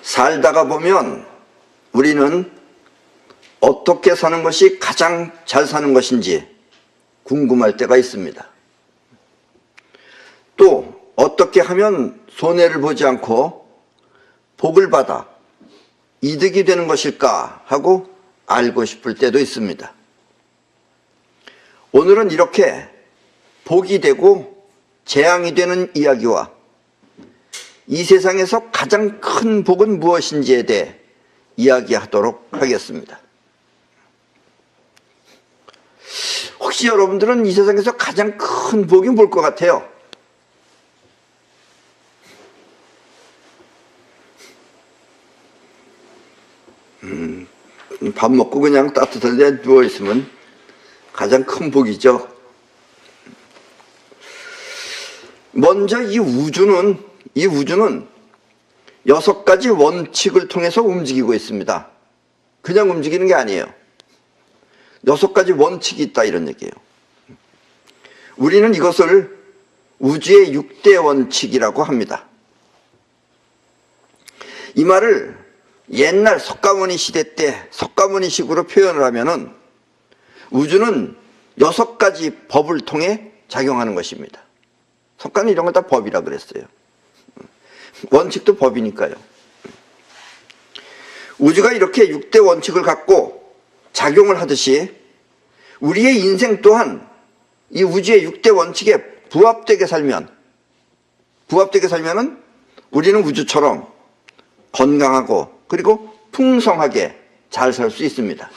살다가 보면 우리는 어떻게 사는 것이 가장 잘 사는 것인지 궁금할 때가 있습니다. 또 어떻게 하면 손해를 보지 않고 복을 받아 이득이 되는 것일까 하고 알고 싶을 때도 있습니다. 오늘은 이렇게 복이 되고 재앙이 되는 이야기와 이 세상에서 가장 큰 복은 무엇인지에 대해 이야기하도록 하겠습니다. 혹시 여러분들은 이 세상에서 가장 큰 복이 뭘 것 같아요? 밥 먹고 그냥 따뜻한 데 누워있으면 가장 큰 복이죠. 먼저 이 우주는 6가지 원칙을 통해서 움직이고 있습니다. 그냥 움직이는 게 아니에요. 6가지 원칙이 있다 이런 얘기예요. 우리는 이것을 우주의 6대 원칙이라고 합니다. 이 말을 옛날 석가모니 시대 때 석가모니식으로 표현을 하면은 우주는 6가지 법을 통해 작용하는 것입니다. 석가는 이런 거 다 법이라 그랬어요. 원칙도 법이니까요. 우주가 이렇게 6대 원칙을 갖고 작용을 하듯이 우리의 인생 또한 이 우주의 6대 원칙에 부합되게 살면은 우리는 우주처럼 건강하고 그리고 풍성하게 잘 살 수 있습니다.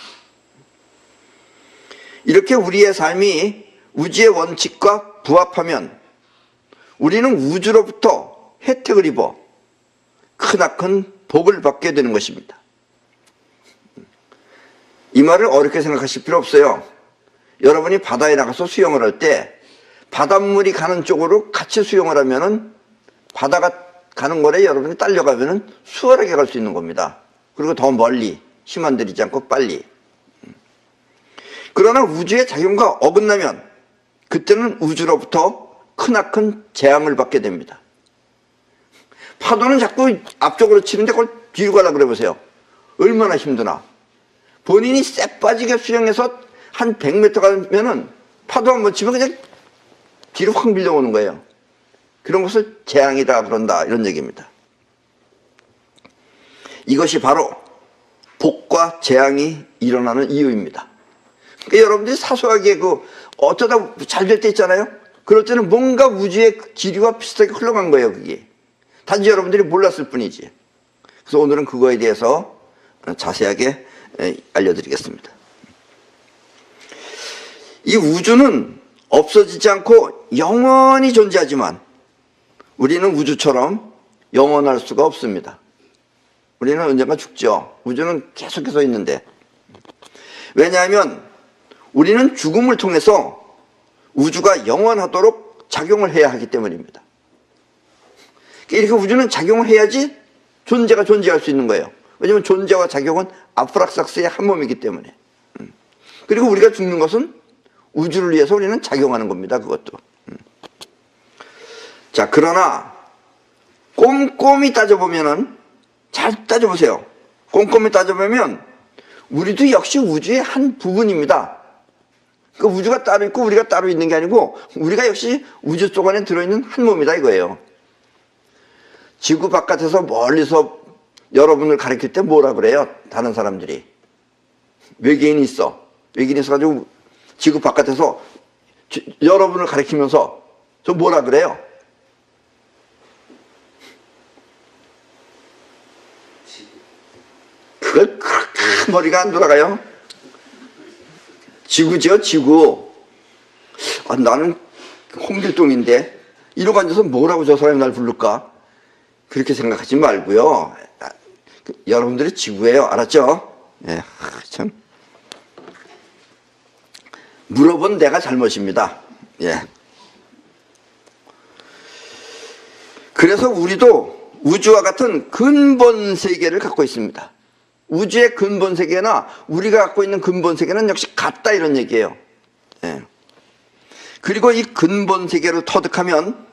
이렇게 우리의 삶이 우주의 원칙과 부합하면 우리는 우주로부터 혜택을 입어 크나큰 복을 받게 되는 것입니다. 이 말을 어렵게 생각하실 필요 없어요. 여러분이 바다에 나가서 수영을 할 때 바닷물이 가는 쪽으로 같이 수영을 하면은 바다가 가는 거래 여러분이 딸려가면은 수월하게 갈 수 있는 겁니다. 그리고 더 멀리 힘 안 들이지 않고 빨리. 그러나 우주의 작용과 어긋나면 그때는 우주로부터 크나큰 재앙을 받게 됩니다. 파도는 자꾸 앞쪽으로 치는데 그걸 뒤로 가려고 그래 보세요. 얼마나 힘드나. 본인이 쎄 빠지게 수영해서 한 100m 가면은 파도 한번 치면 그냥 뒤로 확 밀려오는 거예요. 그런 것을 재앙이라 그런다 이런 얘기입니다. 이것이 바로 복과 재앙이 일어나는 이유입니다. 그러니까 여러분들이 사소하게 어쩌다 잘 될 때 있잖아요. 그럴 때는 뭔가 우주의 기류와 비슷하게 흘러간 거예요. 그게 단지 여러분들이 몰랐을 뿐이지. 그래서 오늘은 그거에 대해서 자세하게 알려드리겠습니다. 이 우주는 없어지지 않고 영원히 존재하지만 우리는 우주처럼 영원할 수가 없습니다. 우리는 언젠가 죽죠. 우주는 계속해서 있는데. 왜냐하면 우리는 죽음을 통해서 우주가 영원하도록 작용을 해야 하기 때문입니다. 이렇게 우주는 작용을 해야지 존재가 존재할 수 있는 거예요. 왜냐하면 존재와 작용은 아프락삭스의 한 몸이기 때문에. 그리고 우리가 죽는 것은 우주를 위해서 우리는 작용하는 겁니다. 그것도. 자, 그러나 꼼꼼히 따져보면은, 잘 따져보세요. 꼼꼼히 따져보면 우리도 역시 우주의 한 부분입니다. 그 우주가 따로 있고 우리가 따로 있는 게 아니고 우리가 역시 우주 속 안에 들어있는 한 몸이다 이거예요. 지구 바깥에서 멀리서 여러분을 가리킬 때 뭐라 그래요? 다른 사람들이. 외계인이 있어. 외계인이 있어가지고 지구 바깥에서 여러분을 가리키면서 저 뭐라 그래요? 그걸 그렇게 머리가 안 돌아가요? 지구죠, 지구. 아, 나는 홍길동인데 이러고 앉아서 뭐라고 저 사람이 날 부를까? 그렇게 생각하지 말고요. 여러분들이 지구예요. 알았죠? 예, 참. 물어본 내가 잘못입니다. 예. 그래서 우리도 우주와 같은 근본 세계를 갖고 있습니다. 우주의 근본 세계나 우리가 갖고 있는 근본 세계는 역시 같다 이런 얘기예요. 예. 그리고 이 근본 세계를 터득하면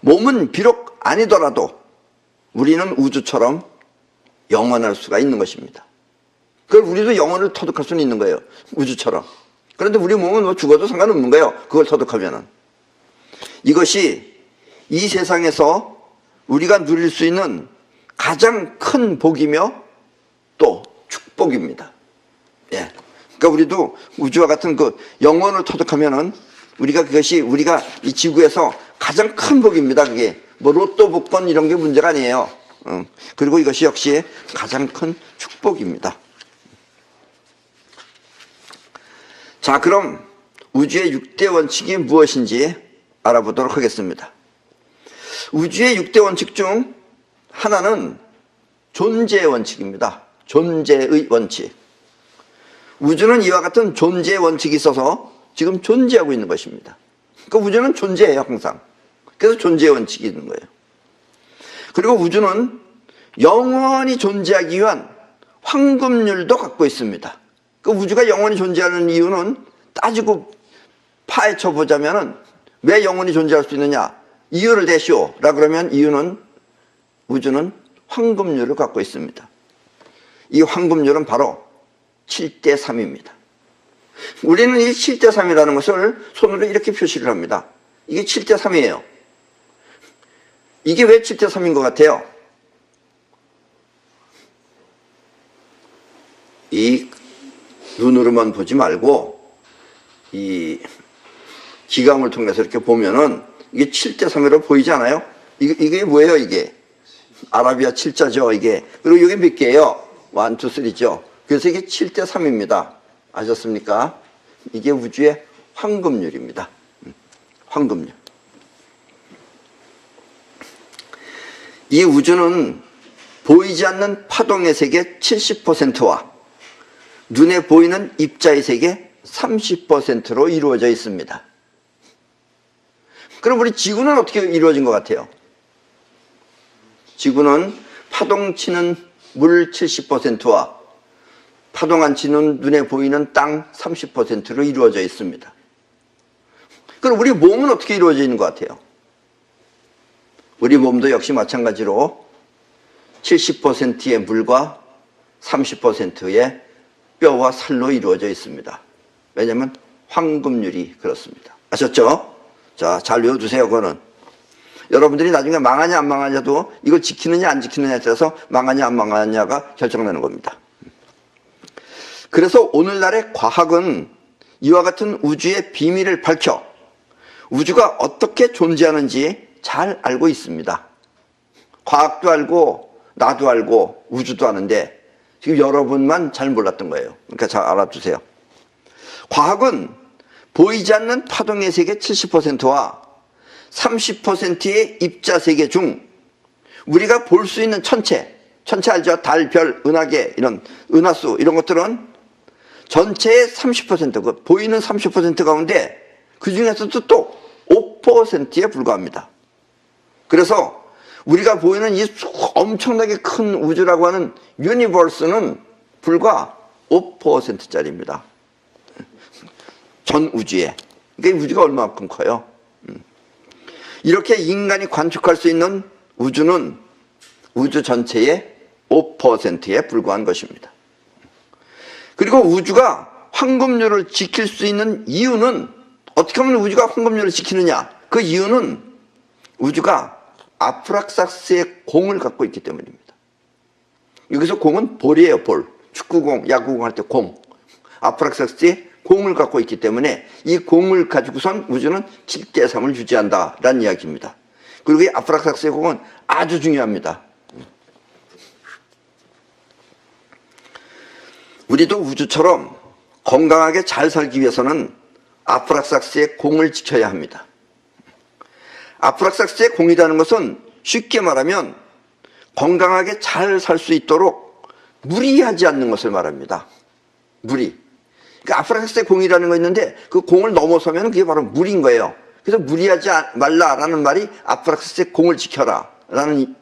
몸은 비록 아니더라도 우리는 우주처럼 영원할 수가 있는 것입니다. 그걸 우리도 영혼을 터득할 수는 있는 거예요. 우주처럼. 그런데 우리 몸은 뭐 죽어도 상관없는 거예요. 그걸 터득하면은. 이것이 이 세상에서 우리가 누릴 수 있는 가장 큰 복이며 또 축복입니다. 예. 그러니까 우리도 우주와 같은 그 영혼을 터득하면은 그것이 우리가 이 지구에서 가장 큰 복입니다. 그게 뭐 로또 복권 이런 게 문제가 아니에요. 그리고 이것이 역시 가장 큰 축복입니다. 자, 그럼 우주의 6대 원칙이 무엇인지 알아보도록 하겠습니다. 우주의 6대 원칙 중 하나는 존재의 원칙입니다. 존재의 원칙. 우주는 이와 같은 존재의 원칙이 있어서 지금 존재하고 있는 것입니다. 그러니까 우주는 존재해요, 항상. 그래서 존재의 원칙이 있는 거예요. 그리고 우주는 영원히 존재하기 위한 황금률도 갖고 있습니다. 그 우주가 영원히 존재하는 이유는 따지고 파헤쳐 보자면은 왜 영원히 존재할 수 있느냐? 이유를 대시오. 라 그러면 이유는 우주는 황금률을 갖고 있습니다. 이 황금률은 바로 7대 3입니다. 우리는 이 7대 3이라는 것을 손으로 이렇게 표시를 합니다. 이게 7대 3이에요. 이게 왜 7대 3인 것 같아요? 이 눈으로만 보지 말고 이 기감을 통해서 이렇게 보면은 이게 7대 3이라고 보이지 않아요? 이게 뭐예요, 이게? 아라비아 7자죠, 이게. 그리고 이게 몇 개예요? 1, 2, 3죠. 그래서 이게 7대 3입니다. 아셨습니까? 이게 우주의 황금률입니다. 황금률. 이 우주는 보이지 않는 파동의 세계 70%와 눈에 보이는 입자의 세계 30%로 이루어져 있습니다. 그럼 우리 지구는 어떻게 이루어진 것 같아요? 지구는 파동 치는 물 70%와 파동 안 치는 눈에 보이는 땅 30%로 이루어져 있습니다. 그럼 우리 몸은 어떻게 이루어져 있는 것 같아요? 우리 몸도 역시 마찬가지로 70%의 물과 30%의 뼈와 살로 이루어져 있습니다. 왜냐하면 황금률이 그렇습니다. 아셨죠? 자, 잘 외워두세요. 그거는 여러분들이 나중에 망하냐 안 망하냐도 이걸 지키느냐 안 지키느냐에 따라서 망하냐 안 망하냐가 결정되는 겁니다. 그래서 오늘날의 과학은 이와 같은 우주의 비밀을 밝혀 우주가 어떻게 존재하는지 잘 알고 있습니다. 과학도 알고 나도 알고 우주도 아는데 지금 여러분만 잘 몰랐던 거예요. 그러니까 잘 알아두세요. 과학은 보이지 않는 파동의 세계 70%와 30%의 입자 세계 중 우리가 볼 수 있는 천체 알죠? 달, 별, 은하계, 이런 은하수 이런 것들은 전체의 30%, 그 보이는 30% 가운데 그 중에서도 또 5%에 불과합니다. 그래서 우리가 보이는 이 엄청나게 큰 우주라고 하는 유니버스는 불과 5%짜리입니다. 전 우주에. 그러니까 우주가 얼마만큼 커요? 이렇게 인간이 관측할 수 있는 우주는 우주 전체의 5%에 불과한 것입니다. 그리고 우주가 황금률을 지킬 수 있는 이유는 어떻게 하면 우주가 황금률을 지키느냐? 그 이유는 우주가 아프락삭스의 공을 갖고 있기 때문입니다. 여기서 공은 볼이에요, 볼. 축구공, 야구공 할 때 공. 아프락삭스의 공을 갖고 있기 때문에 이 공을 가지고선 우주는 7대 3을 유지한다라는 이야기입니다. 그리고 이 아프락삭스의 공은 아주 중요합니다. 우리도 우주처럼 건강하게 잘 살기 위해서는 아프락삭스의 공을 지켜야 합니다. 아프락삭스의 공이라는 것은 쉽게 말하면 건강하게 잘 살 수 있도록 무리하지 않는 것을 말합니다. 무리. 그러니까 아프락삭스의 공이라는 거 있는데 그 공을 넘어서면 그게 바로 무리인 거예요. 그래서 무리하지 말라라는 말이 아프락삭스의 공을 지켜라 라는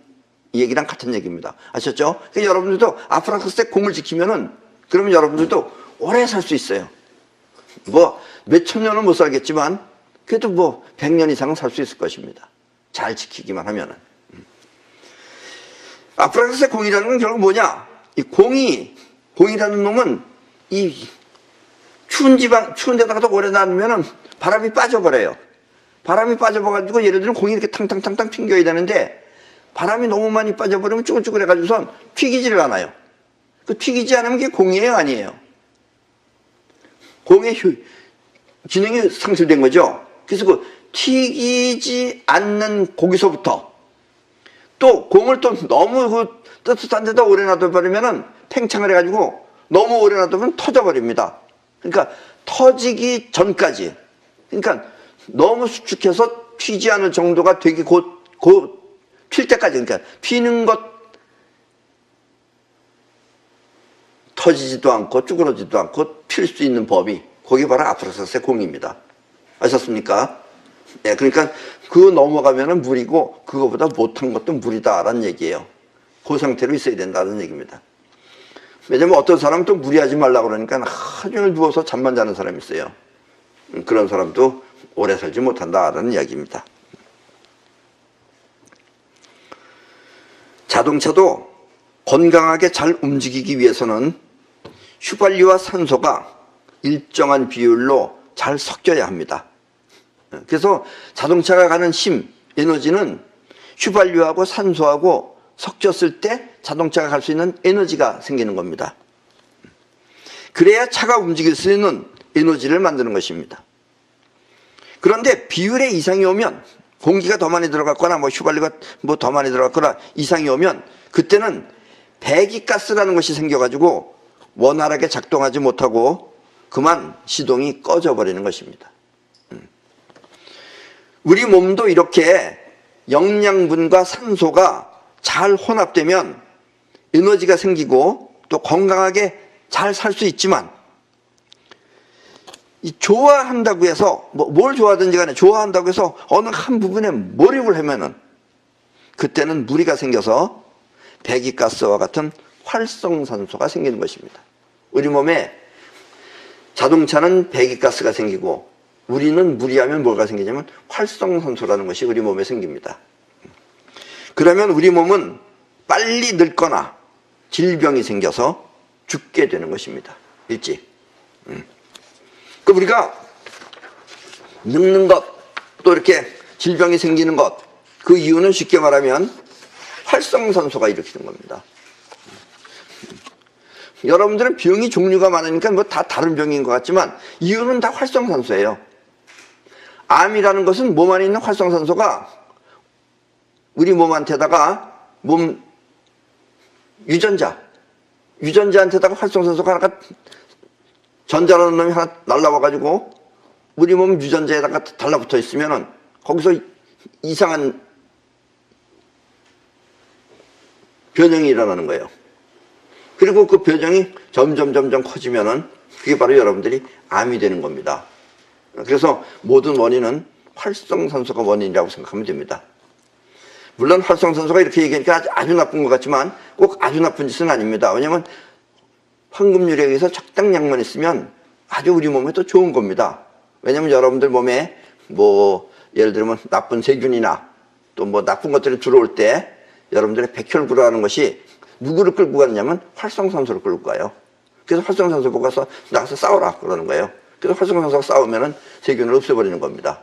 얘기랑 같은 얘기입니다. 아셨죠? 그러니까 여러분들도 아프락삭스의 공을 지키면은 그러면 여러분들도 오래 살 수 있어요. 뭐 몇천 년은 못 살겠지만 그래도 뭐 100년 이상은 살 수 있을 것입니다. 잘 지키기만 하면은. 아프라크스의 공이라는 건 결국 뭐냐? 이 공이라는 놈은 이 추운 데다가도 오래 놔두면은 바람이 빠져버려요. 바람이 빠져버려가지고 예를 들면 공이 이렇게 탕탕탕탕 튕겨야 되는데 바람이 너무 많이 빠져버리면 쭈글쭈글해가지고선 튀기지를 않아요. 그 튀기지 않으면 그게 공이에요, 아니에요? 공의 기능이 상실된 거죠. 그래서 그 튀기지 않는 거기서부터 또 공을 또 너무 그 뜨뜻한 데다 오래 놔둬버리면은 팽창을 해가지고 너무 오래 놔두면 터져버립니다. 그러니까 터지기 전까지, 그러니까 너무 수축해서 튀지 않을 정도가 되게 곧 튈 때까지, 그러니까 튀는 것, 터지지도 않고 쭈그러지도 않고 튈 수 있는 법이, 그게 바로 아프라크스의 공입니다. 아셨습니까? 네, 그러니까 그거 넘어가면은 물이고 그거보다 못한 것도 물이다라는 얘기예요. 그 상태로 있어야 된다는 얘기입니다. 왜냐면 어떤 사람은 또 무리하지 말라고 그러니까 하루 종일 누워서 잠만 자는 사람이 있어요. 그런 사람도 오래 살지 못한다라는 이야기입니다. 자동차도 건강하게 잘 움직이기 위해서는 휘발유와 산소가 일정한 비율로 잘 섞여야 합니다. 그래서 자동차가 가는 힘, 에너지는 휘발유하고 산소하고 섞였을 때 자동차가 갈 수 있는 에너지가 생기는 겁니다. 그래야 차가 움직일 수 있는 에너지를 만드는 것입니다. 그런데 비율에 이상이 오면, 공기가 더 많이 들어갔거나 뭐 휘발유가 뭐 더 많이 들어갔거나 이상이 오면 그때는 배기가스라는 것이 생겨가지고 원활하게 작동하지 못하고 그만 시동이 꺼져 버리는 것입니다. 우리 몸도 이렇게 영양분과 산소가 잘 혼합되면 에너지가 생기고 또 건강하게 잘 살 수 있지만, 이 좋아한다고 해서 뭘 좋아하든지 간에 좋아한다고 해서 어느 한 부분에 몰입을 하면은 그때는 무리가 생겨서 배기가스와 같은 활성산소가 생기는 것입니다. 우리 몸에 자동차는 배기가스가 생기고 우리는 무리하면 뭐가 생기냐면 활성산소라는 것이 우리 몸에 생깁니다. 그러면 우리 몸은 빨리 늙거나 질병이 생겨서 죽게 되는 것입니다. 일찍. 그 우리가 늙는 것, 또 이렇게 질병이 생기는 것, 그 이유는 쉽게 말하면 활성산소가 일으키는 겁니다. 여러분들은 병이 종류가 많으니까 뭐 다 다른 병인 것 같지만 이유는 다 활성산소예요. 암이라는 것은 몸 안에 있는 활성산소가 우리 몸한테다가 유전자한테다가 활성산소가 하나가 전자라는 놈이 하나 날라와가지고 우리 몸 유전자에다가 달라붙어 있으면은 거기서 이상한 변형이 일어나는 거예요. 그리고 그 변형이 점점 커지면은 그게 바로 여러분들이 암이 되는 겁니다. 그래서 모든 원인은 활성산소가 원인이라고 생각하면 됩니다. 물론 활성산소가 이렇게 얘기하니까 아주 나쁜 것 같지만 꼭 아주 나쁜 짓은 아닙니다. 왜냐하면 황금률에 의해서 적당량만 있으면 아주 우리 몸에 또 좋은 겁니다. 왜냐하면 여러분들 몸에 뭐 예를 들면 나쁜 세균이나 또 뭐 나쁜 것들이 들어올 때 여러분들의 백혈구라는 것이 누구를 끌고 가느냐면 활성산소를 끌고 가요. 그래서 활성산소 보고 가서 나가서 싸워라 그러는 거예요. 그래서 활성산소가 싸우면은 세균을 없애버리는 겁니다.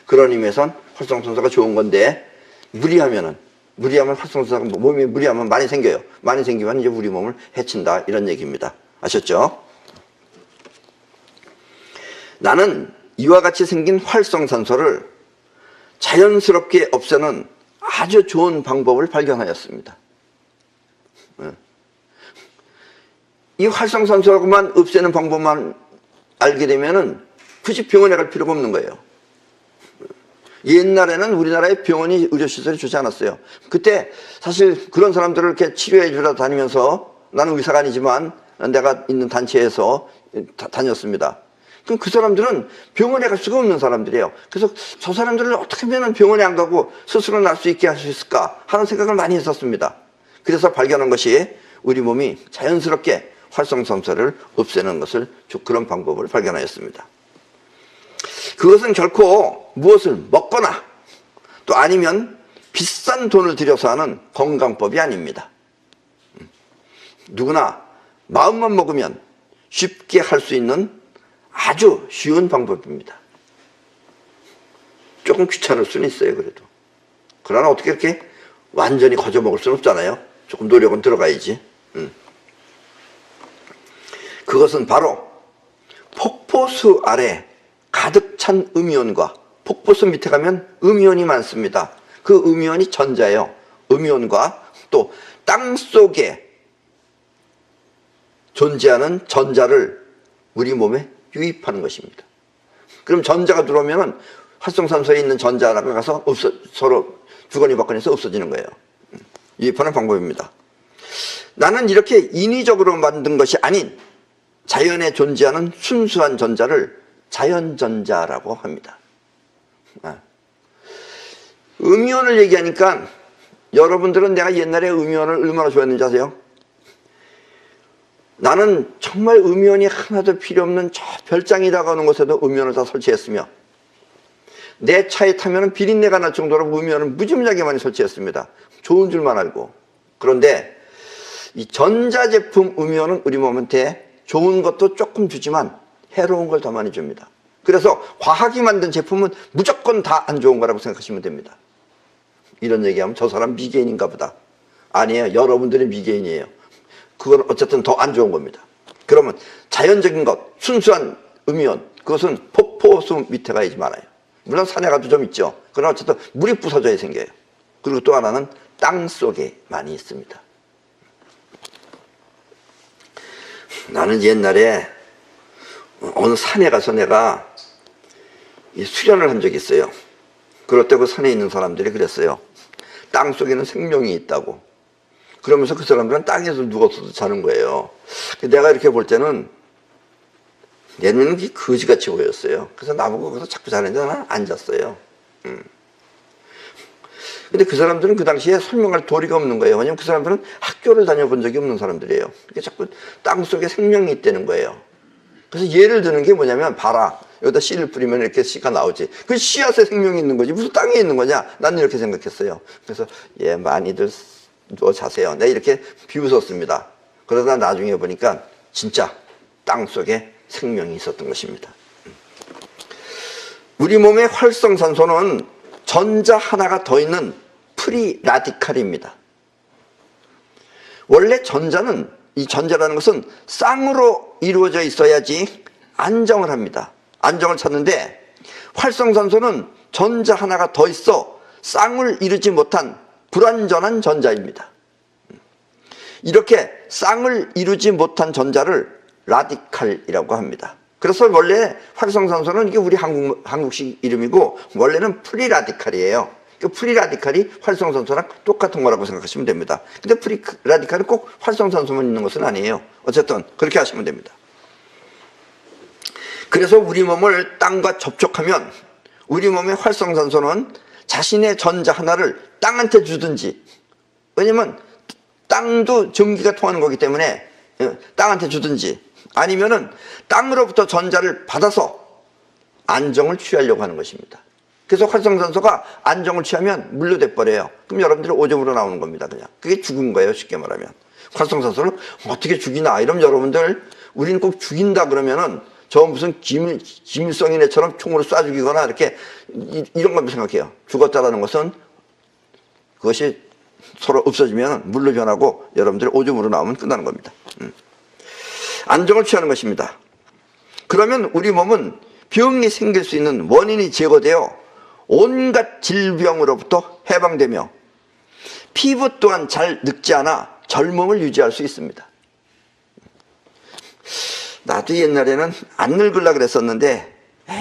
그런 의미에선 활성산소가 좋은 건데 무리하면 활성산소가 몸이 무리하면 많이 생겨요. 많이 생기면 이제 우리 몸을 해친다 이런 얘기입니다. 아셨죠? 나는 이와 같이 생긴 활성산소를 자연스럽게 없애는 아주 좋은 방법을 발견하였습니다. 이 활성산소만 없애는 방법만 알게 되면은 굳이 병원에 갈 필요가 없는 거예요. 옛날에는 우리나라에 병원이 의료시설이 좋지 않았어요. 그때 사실 그런 사람들을 이렇게 치료해 주러 다니면서 나는 의사가 아니지만 내가 있는 단체에서 다녔습니다. 그럼 그 사람들은 병원에 갈 수가 없는 사람들이에요. 그래서 저 사람들을 어떻게 하면 병원에 안 가고 스스로 날 수 있게 할 수 있을까 하는 생각을 많이 했었습니다. 그래서 발견한 것이 우리 몸이 자연스럽게 활성산소를 없애는 것을 그런 방법을 발견하였습니다. 그것은 결코 무엇을 먹거나 또 아니면 비싼 돈을 들여서 하는 건강법이 아닙니다. 누구나 마음만 먹으면 쉽게 할 수 있는 아주 쉬운 방법입니다. 조금 귀찮을 수는 있어요, 그래도. 그러나 어떻게 이렇게 완전히 거저 먹을 수는 없잖아요. 조금 노력은 들어가야지. 그것은 바로 폭포수 아래 가득 찬 음이온과, 폭포수 밑에 가면 음이온이 많습니다. 그 음이온이 전자예요. 음이온과 또 땅 속에 존재하는 전자를 우리 몸에 유입하는 것입니다. 그럼 전자가 들어오면 활성산소에 있는 전자가 가서 서로 주거니 받거니해서 없어지는 거예요. 유입하는 방법입니다. 나는 이렇게 인위적으로 만든 것이 아닌 자연에 존재하는 순수한 전자를 자연전자라고 합니다. 음이온을 얘기하니까 여러분들은 내가 옛날에 음이온을 얼마나 좋아했는지 아세요? 나는 정말 음이온이 하나도 필요 없는 저 별장이라고 하는 곳에도 음이온을 다 설치했으며, 내 차에 타면 비린내가 날 정도로 음이온을 무지무지하게 많이 설치했습니다. 좋은 줄만 알고. 그런데 이 전자제품 음이온은 우리 몸한테 좋은 것도 조금 주지만 해로운 걸 더 많이 줍니다. 그래서 과학이 만든 제품은 무조건 다 안 좋은 거라고 생각하시면 됩니다. 이런 얘기하면 저 사람 미개인인가 보다. 아니에요. 여러분들이 미개인이에요. 그건 어쨌든 더 안 좋은 겁니다. 그러면 자연적인 것, 순수한 음이온, 그것은 폭포수 밑에 가야지 많아요. 물론 산에 가도 좀 있죠. 그러나 어쨌든 물이 부서져야 생겨요. 그리고 또 하나는 땅 속에 많이 있습니다. 나는 옛날에 어느 산에 가서 내가 수련을 한 적이 있어요. 그럴 때 그 산에 있는 사람들이 그랬어요. 땅 속에는 생명이 있다고. 그러면서 그 사람들은 땅에서 누워서 자는 거예요. 내가 이렇게 볼 때는 얘는 거지같이 보였어요. 그래서 나보고 거기서 자꾸 자는데 나는 앉았어요. 근데 그 사람들은 그 당시에 설명할 도리가 없는 거예요. 왜냐면 그 사람들은 학교를 다녀본 적이 없는 사람들이에요. 그러니까 자꾸 땅 속에 생명이 있다는 거예요. 그래서 예를 드는 게 뭐냐면, 봐라. 여기다 씨를 뿌리면 이렇게 씨가 나오지. 그 씨앗에 생명이 있는 거지. 무슨 땅에 있는 거냐? 난 이렇게 생각했어요. 그래서 많이들 누워 자세요. 내가 이렇게 비웃었습니다. 그러다 나중에 보니까 진짜 땅 속에 생명이 있었던 것입니다. 우리 몸의 활성산소는 전자 하나가 더 있는 프리 라디칼입니다. 원래 전자는, 이 전자라는 것은 쌍으로 이루어져 있어야지 안정을 합니다. 안정을 찾는데 활성산소는 전자 하나가 더 있어 쌍을 이루지 못한 불완전한 전자입니다. 이렇게 쌍을 이루지 못한 전자를 라디칼이라고 합니다. 그래서 원래 활성산소는 이게 우리 한국식 이름이고 원래는 프리라디칼이에요. 그 프리라디칼이 활성산소랑 똑같은 거라고 생각하시면 됩니다. 근데 프리라디칼은 꼭 활성산소만 있는 것은 아니에요. 어쨌든 그렇게 하시면 됩니다. 그래서 우리 몸을 땅과 접촉하면 우리 몸의 활성산소는 자신의 전자 하나를 땅한테 주든지, 왜냐면 땅도 전기가 통하는 거기 때문에 땅한테 주든지, 아니면은 땅으로부터 전자를 받아서 안정을 취하려고 하는 것입니다. 그래서 활성산소가 안정을 취하면 물로 돼버려요. 그럼 여러분들이 오줌으로 나오는 겁니다. 그냥 그게 죽은 거예요. 쉽게 말하면. 활성산소를 어떻게 죽이나 이러면 여러분들, 우리는 꼭 죽인다 그러면은 저 무슨 김일성이네처럼 총으로 쏴 죽이거나 이렇게 이런 것도 생각해요. 죽었다라는 것은 그것이 서로 없어지면 물로 변하고 여러분들이 오줌으로 나오면 끝나는 겁니다. 안정을 취하는 것입니다. 그러면 우리 몸은 병이 생길 수 있는 원인이 제거되어 온갖 질병으로부터 해방되며 피부 또한 잘 늙지 않아 젊음을 유지할 수 있습니다. 나도 옛날에는 안 늙으려고 그랬었는데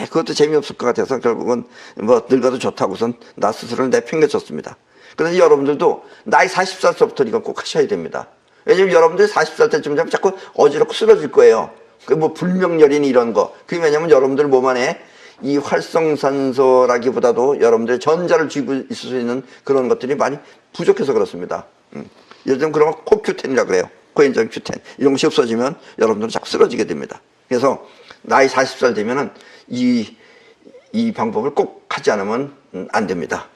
그것도 재미없을 것 같아서 결국은 뭐 늙어도 좋다고선 나 스스로를 내팽개쳤습니다. 그래서 여러분들도 나이 40살부터 이거 꼭 하셔야 됩니다. 왜냐면 여러분들이 40살 때쯤 되면 자꾸 어지럽고 쓰러질 거예요. 그 뭐 불명열이니 이런 거. 그게 왜냐면 여러분들 몸 안에 이 활성산소라기보다도 여러분들 전자를 쥐고 있을 수 있는 그런 것들이 많이 부족해서 그렇습니다. 예를 들면 그런 거 코큐텐이라고 그래요. 코엔자임 Q10 이런 것이 없어지면 여러분들은 자꾸 쓰러지게 됩니다. 그래서 나이 40살 되면은 이 방법을 꼭 하지 않으면 안 됩니다.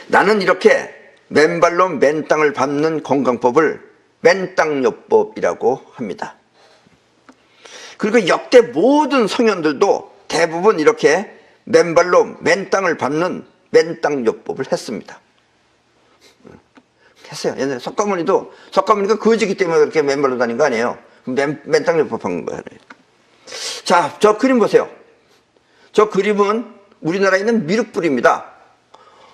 나는 이렇게 맨발로 맨 땅을 밟는 건강법을 맨땅요법이라고 합니다. 그리고 역대 모든 성현들도 대부분 이렇게 맨발로 맨 땅을 밟는 맨땅요법을 했습니다. 했어요. 옛날에 석가모니가 거지기 때문에 그렇게 맨발로 다닌 거 아니에요. 맨땅요법 한 거예요. 자, 저 그림 보세요. 저 그림은 우리나라에 있는 미륵불입니다.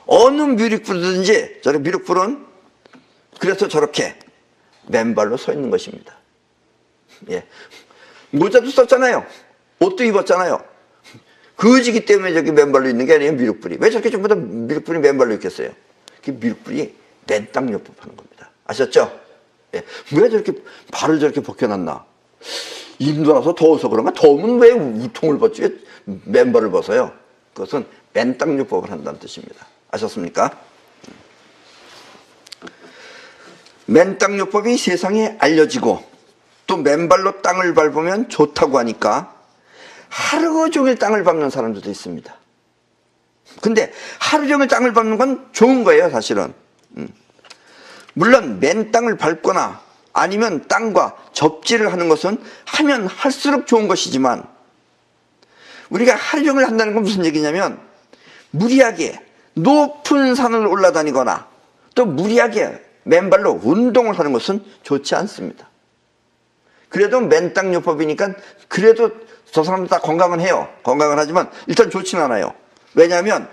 어느 미륵불이든지 저렇게 미륵불은 그래서 저렇게 맨발로 서 있는 것입니다. 예. 모자도 썼잖아요. 옷도 입었잖아요. 거지기 때문에 저기 맨발로 있는 게 아니에요. 미륵불이. 왜 저렇게 전부 다 미륵불이 맨발로 있겠어요? 그 미륵불이 맨땅요법 하는 겁니다. 아셨죠? 예. 왜 저렇게 발을 저렇게 벗겨놨나? 인도라서 더워서 그런가? 더우면 왜 우통을 벗지? 왜 맨발을 벗어요? 그것은 맨땅요법을 한다는 뜻입니다. 아셨습니까? 맨땅요법이 세상에 알려지고 또 맨발로 땅을 밟으면 좋다고 하니까 하루 종일 땅을 밟는 사람들도 있습니다. 근데 하루 종일 땅을 밟는 건 좋은 거예요, 사실은. 물론 맨 땅을 밟거나 아니면 땅과 접지를 하는 것은 하면 할수록 좋은 것이지만 우리가 하루 종일 한다는 건 무슨 얘기냐면 무리하게 높은 산을 올라다니거나 또 무리하게 맨발로 운동을 하는 것은 좋지 않습니다. 그래도 맨땅요법이니까 그래도 저 사람들 다 건강은 해요. 건강은 하지만 일단 좋지는 않아요. 왜냐하면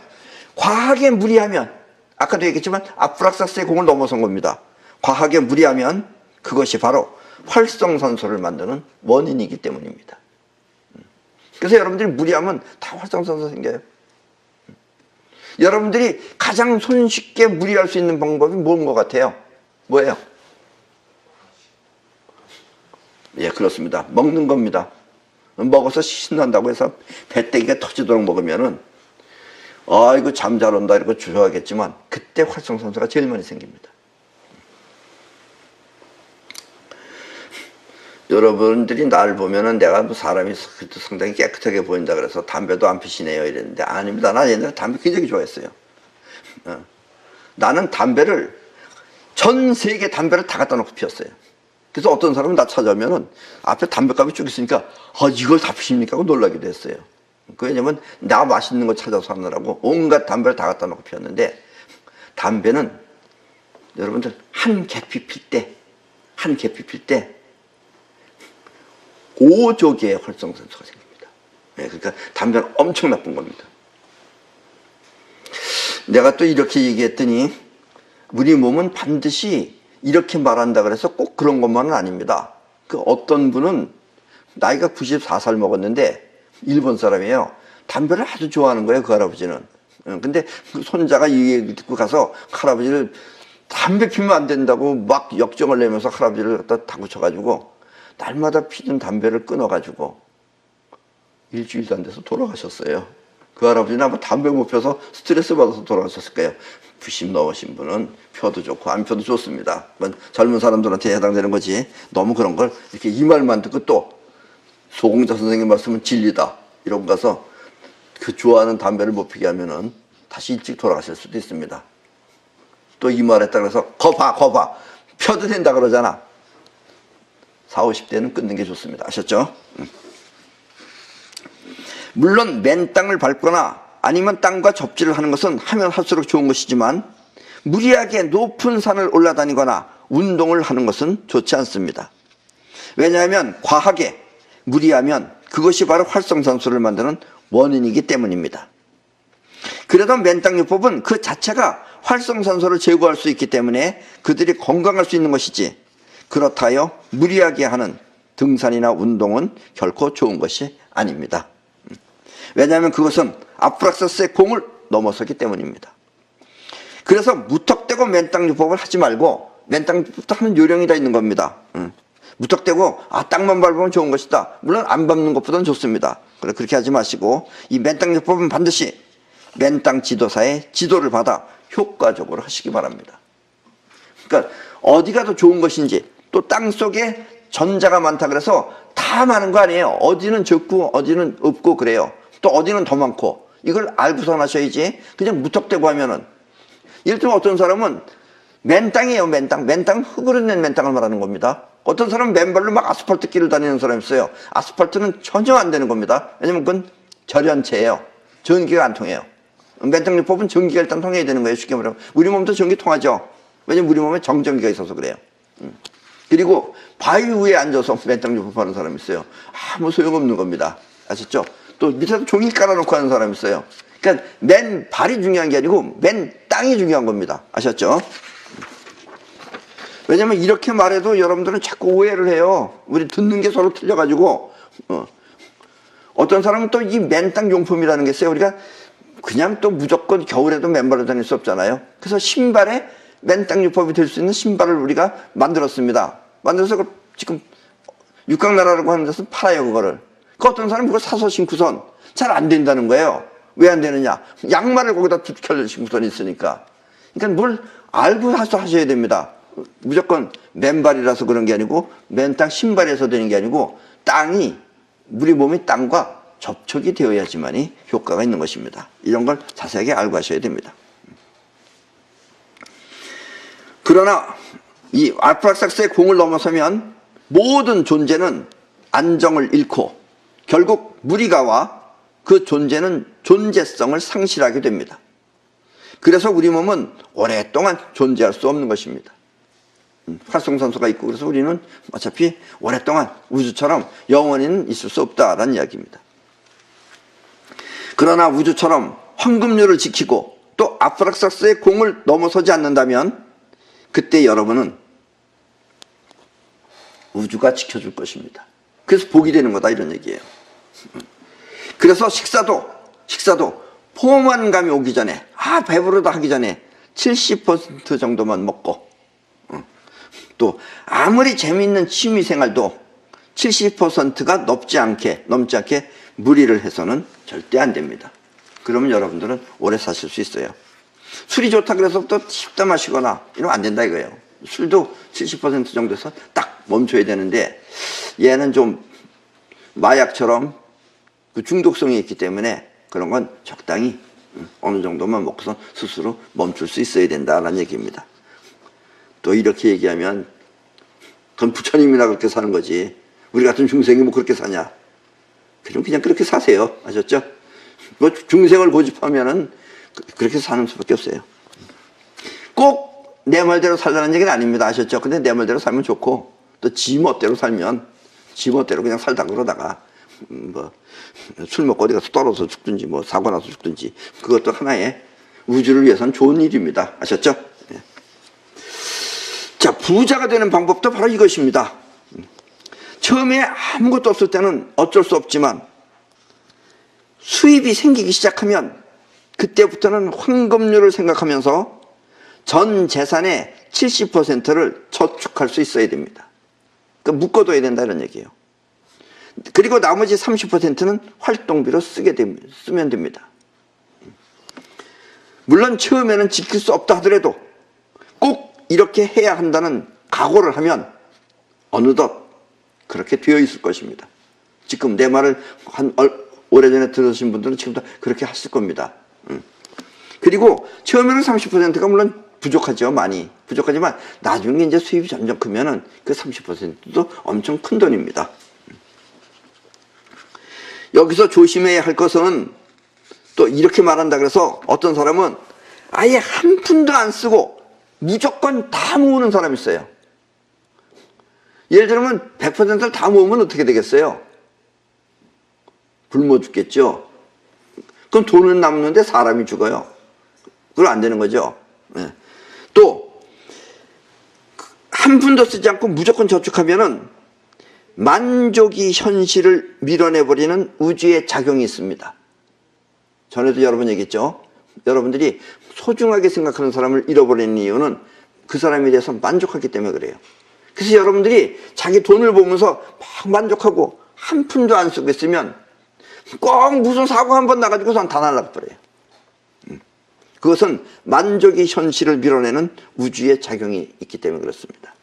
과하게 무리하면 아까도 얘기했지만 아프락사스의 공을 넘어선 겁니다. 과하게 무리하면 그것이 바로 활성산소를 만드는 원인이기 때문입니다. 그래서 여러분들이 무리하면 다 활성산소 생겨요. 여러분들이 가장 손쉽게 무리할 수 있는 방법이 뭔 것 같아요? 뭐예요? 예, 그렇습니다. 먹는 겁니다. 먹어서 신난다고 해서 배때기가 터지도록 먹으면은 아이고 잠 잘 온다 이러고 좋아하겠지만 그때 활성산소가 제일 많이 생깁니다. 여러분들이 날 보면은 내가 뭐 사람이 상당히 깨끗하게 보인다 그래서 담배도 안 피시네요 이랬는데 아닙니다. 나 옛날에 담배 굉장히 좋아했어요. 나는 담배를 전 세계 담배를 다 갖다 놓고 피웠어요. 그래서 어떤 사람은 나 찾아오면은 앞에 담배값이 쭉 있으니까 이걸 다 피십니까? 하고 놀라기도 했어요. 왜냐면 나 맛있는 거 찾아서 하느라고 온갖 담배를 다 갖다 놓고 피웠는데 담배는 여러분들 한 계피 필 때 5조 개의 활성산소가 생깁니다. 네, 그러니까 담배는 엄청 나쁜 겁니다. 내가 또 이렇게 얘기했더니 우리 몸은 반드시 이렇게 말한다 그래서 꼭 그런 것만은 아닙니다. 그 어떤 분은 나이가 94살 먹었는데 일본 사람이에요. 담배를 아주 좋아하는 거예요, 그 할아버지는. 근데 그 손자가 이 얘기 듣고 가서 할아버지를 담배 피면 안 된다고 막 역정을 내면서 할아버지를 갖다 다구쳐가지고 날마다 피던 담배를 끊어가지고 일주일도 안 돼서 돌아가셨어요. 그 할아버지는 아마 담배 못 펴서 스트레스 받아서 돌아가셨을 거예요. 90 넘으신 분은 펴도 좋고 안 펴도 좋습니다. 젊은 사람들한테 해당되는 거지. 너무 그런 걸 이렇게 이 말만 듣고 또 소공자 선생님 말씀은 진리다 이러고 가서 그 좋아하는 담배를 못 피게 하면은 다시 일찍 돌아가실 수도 있습니다. 또 이 말했다 그래서 거봐 펴도 된다 그러잖아. 40, 50대는 끊는 게 좋습니다. 아셨죠? 물론 맨 땅을 밟거나 아니면 땅과 접지를 하는 것은 하면 할수록 좋은 것이지만 무리하게 높은 산을 올라다니거나 운동을 하는 것은 좋지 않습니다. 왜냐하면 과하게 무리하면 그것이 바로 활성산소를 만드는 원인이기 때문입니다. 그래도 맨땅요법은 그 자체가 활성산소를 제거할 수 있기 때문에 그들이 건강할 수 있는 것이지 그렇다 하여 무리하게 하는 등산이나 운동은 결코 좋은 것이 아닙니다. 왜냐하면 그것은 아프락사스의 공을 넘어서기 때문입니다. 그래서 무턱대고 맨땅요법을 하지 말고 맨땅요법도 하는 요령이 다 있는 겁니다. 무턱대고 땅만 밟으면 좋은 것이다. 물론 안 밟는 것보다는 좋습니다. 그렇게 하지 마시고 이 맨땅요법은 반드시 맨땅 지도사의 지도를 받아 효과적으로 하시기 바랍니다. 그러니까 어디가 더 좋은 것인지 또 땅속에 전자가 많다 그래서 다 많은 거 아니에요. 어디는 적고 어디는 없고 그래요. 또 어디는 더 많고 이걸 알고서 하셔야지 그냥 무턱대고 하면은 예를 들면 어떤 사람은 맨땅이에요, 맨땅. 맨땅, 흙으로 낸 맨땅을 말하는 겁니다. 어떤 사람은 맨발로 막 아스팔트 길을 다니는 사람이 있어요. 아스팔트는 전혀 안 되는 겁니다. 왜냐면 그건 절연체예요. 전기가 안 통해요. 맨땅요법은 전기가 일단 통해야 되는 거예요. 쉽게 말하면. 우리 몸도 전기 통하죠. 왜냐면 우리 몸에 정전기가 있어서 그래요. 그리고 바위 위에 앉아서 맨땅요법 하는 사람이 있어요. 아무 소용없는 겁니다. 아셨죠? 또 밑에서 종이 깔아놓고 하는 사람이 있어요. 그러니까 맨 발이 중요한 게 아니고 맨 땅이 중요한 겁니다. 아셨죠? 왜냐면 이렇게 말해도 여러분들은 자꾸 오해를 해요. 우리 듣는 게 서로 틀려가지고 어떤 사람은 또 이 맨땅 용품이라는 게 있어요. 우리가 그냥 또 무조건 겨울에도 맨발로 다닐 수 없잖아요. 그래서 신발에 맨땅 용품이 될 수 있는 신발을 우리가 만들었습니다. 만들어서 지금 육각나라라고 하는 데서 팔아요, 그거를. 그 어떤 사람은 그걸 사서 신고선 잘 안 된다는 거예요. 왜 안 되느냐? 양말을 거기다 두 켤레 신고선 있으니까. 그러니까 뭘 알고 하셔야 됩니다. 무조건 맨발이라서 그런 게 아니고 맨땅 신발에서 되는 게 아니고 땅이 우리 몸의 땅과 접촉이 되어야지만이 효과가 있는 것입니다. 이런 걸 자세하게 알고 하셔야 됩니다. 그러나 이 아프락삭스의 공을 넘어서면 모든 존재는 안정을 잃고 결국 무리가 와 그 존재는 존재성을 상실하게 됩니다. 그래서 우리 몸은 오랫동안 존재할 수 없는 것입니다. 활성산소가 있고 그래서 우리는 어차피 오랫동안 우주처럼 영원히는 있을 수 없다라는 이야기입니다. 그러나 우주처럼 황금률을 지키고 또 아프락삭스의 공을 넘어서지 않는다면 그때 여러분은 우주가 지켜줄 것입니다. 그래서 복이 되는 거다 이런 얘기예요. 그래서 식사도 포만감이 오기 전에 배부르다 하기 전에 70% 정도만 먹고 또 아무리 재미있는 취미생활도 70%가 넘지 않게 무리를 해서는 절대 안 됩니다. 그러면 여러분들은 오래 사실 수 있어요. 술이 좋다 그래서 또 씹다 마시거나 이러면 안 된다 이거예요. 술도 70% 정도에서 딱 멈춰야 되는데 얘는 좀 마약처럼 그 중독성이 있기 때문에 그런 건 적당히 어느 정도만 먹고서 스스로 멈출 수 있어야 된다라는 얘기입니다. 또 이렇게 얘기하면 그건 부처님이나 그렇게 사는 거지 우리 같은 중생이 뭐 그렇게 사냐. 그냥 그렇게 사세요. 아셨죠? 뭐 중생을 고집하면은 그렇게 사는 수밖에 없어요. 꼭 내 말대로 살라는 얘기는 아닙니다. 아셨죠? 근데 내 말대로 살면 좋고 또 지 멋대로 살면 지 멋대로 그냥 살다 그러다가 뭐 술 먹고 어디 가서 떨어져 죽든지 뭐 사고 나서 죽든지 그것도 하나의 우주를 위해서는 좋은 일입니다. 아셨죠? 네. 자, 부자가 되는 방법도 바로 이것입니다. 처음에 아무것도 없을 때는 어쩔 수 없지만 수입이 생기기 시작하면 그때부터는 황금률을 생각하면서 전 재산의 70%를 저축할 수 있어야 됩니다. 그러니까 묶어둬야 된다 이런 얘기예요. 그리고 나머지 30%는 활동비로 쓰면 됩니다. 물론 처음에는 지킬 수 없다 하더라도 꼭 이렇게 해야 한다는 각오를 하면 어느덧 그렇게 되어 있을 것입니다. 지금 내 말을 오래전에 들으신 분들은 지금도 그렇게 하실 겁니다. 그리고 처음에는 30%가 물론 부족하죠. 많이 부족하지만 나중에 이제 수입이 점점 크면은 그 30%도 엄청 큰 돈입니다. 여기서 조심해야 할 것은 또 이렇게 말한다 그래서 어떤 사람은 아예 한 푼도 안 쓰고 무조건 다 모으는 사람이 있어요. 예를 들면 100%를 다 모으면 어떻게 되겠어요? 굶어 죽겠죠. 그럼 돈은 남는데 사람이 죽어요. 그건 안 되는 거죠. 네. 또 한 푼도 쓰지 않고 무조건 저축하면은 만족이 현실을 밀어내버리는 우주의 작용이 있습니다. 전에도 여러 번 얘기했죠. 여러분들이 소중하게 생각하는 사람을 잃어버리는 이유는 그 사람에 대해서 만족하기 때문에 그래요. 그래서 여러분들이 자기 돈을 보면서 막 만족하고 한 푼도 안 쓰고 있으면 꼭 무슨 사고 한 번 나가지고선 다 날라버려요. 그것은 만족이 현실을 밀어내는 우주의 작용이 있기 때문에 그렇습니다.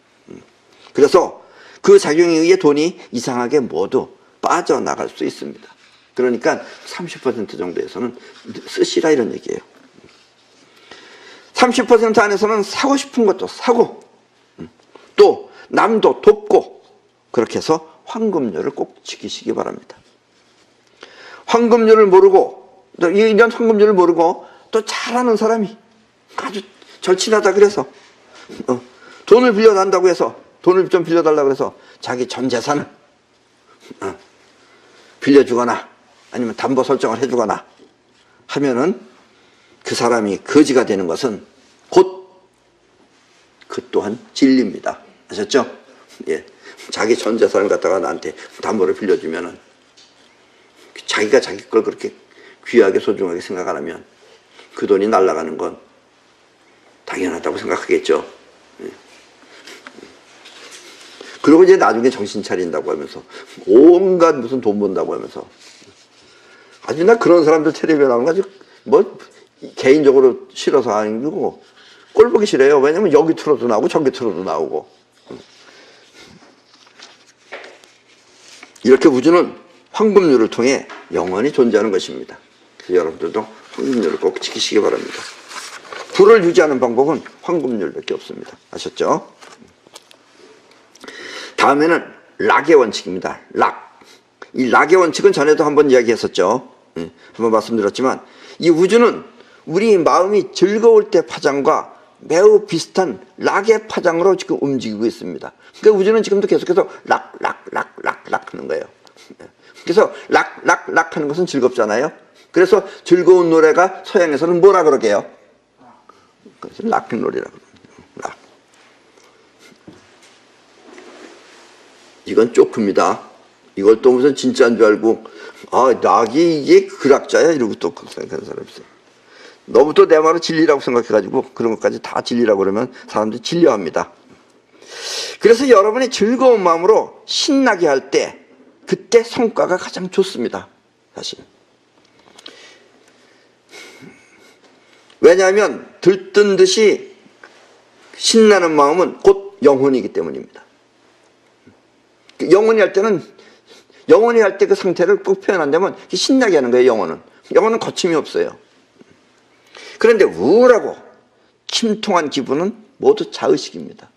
그래서 그 작용에 의해 돈이 이상하게 모두 빠져나갈 수 있습니다. 그러니까 30% 정도에서는 쓰시라 이런 얘기예요. 30% 안에서는 사고 싶은 것도 사고, 또 남도 돕고, 그렇게 해서 황금률을 꼭 지키시기 바랍니다. 황금률을 모르고, 또 이런 황금률을 모르고 또 잘하는 사람이 아주 절친하다 그래서 돈을 빌려달라고 해서, 돈을 좀 빌려달라고 해서 자기 전 재산을 빌려주거나 아니면 담보 설정을 해주거나 하면은 그 사람이 거지가 되는 것은 곧 그 또한 진리입니다. 아셨죠? 예. 자기 전 재산을 갖다가 나한테 담보를 빌려주면은 자기가 자기 걸 그렇게 귀하게 소중하게 생각 안 하면 그 돈이 날아가는 건 당연하다고 생각하겠죠. 예. 그리고 이제 나중에 정신 차린다고 하면서 온갖 무슨 돈 번다고 하면서 아주 나 그런 사람들 텔레비전 나오는 거 아주 뭐 개인적으로 싫어서 아니고 꼴 보기 싫어요. 왜냐면 여기 틀어도 나오고 저기 틀어도 나오고. 이렇게 우주는 황금률을 통해 영원히 존재하는 것입니다. 그래서 여러분들도 황금률을 꼭 지키시기 바랍니다. 불을 유지하는 방법은 황금률밖에 없습니다. 아셨죠? 다음에는 락의 원칙입니다. 락. 이 락의 원칙은 전에도 한번 이야기했었죠. 한번 말씀드렸지만 이 우주는 우리 마음이 즐거울 때 파장과 매우 비슷한 락의 파장으로 지금 움직이고 있습니다. 그러니까 우주는 지금도 계속해서 락 하는 거예요. 그래서 락 하는 것은 즐겁잖아요. 그래서 즐거운 노래가 서양에서는 뭐라 그러게요? 그래서 락앤롤이라고 그래요. 락. 이건 쪼크입니다. 이걸 또 무슨 진짜인 줄 알고 락이 이게 그 락자야 이러고 또 생각하는 사람이 있어요. 너무 또 내 말을 진리라고 생각해가지고 그런 것까지 다 진리라고 그러면 사람들이 진료합니다. 그래서 여러분이 즐거운 마음으로 신나게 할 때 그때 성과가 가장 좋습니다. 사실. 왜냐하면 들뜬 듯이 신나는 마음은 곧 영혼이기 때문입니다. 영혼이 할 때는 영혼이 할 때 그 상태를 꼭 표현한다면 신나게 하는 거예요. 영혼은 거침이 없어요. 그런데 우울하고 침통한 기분은 모두 자의식입니다.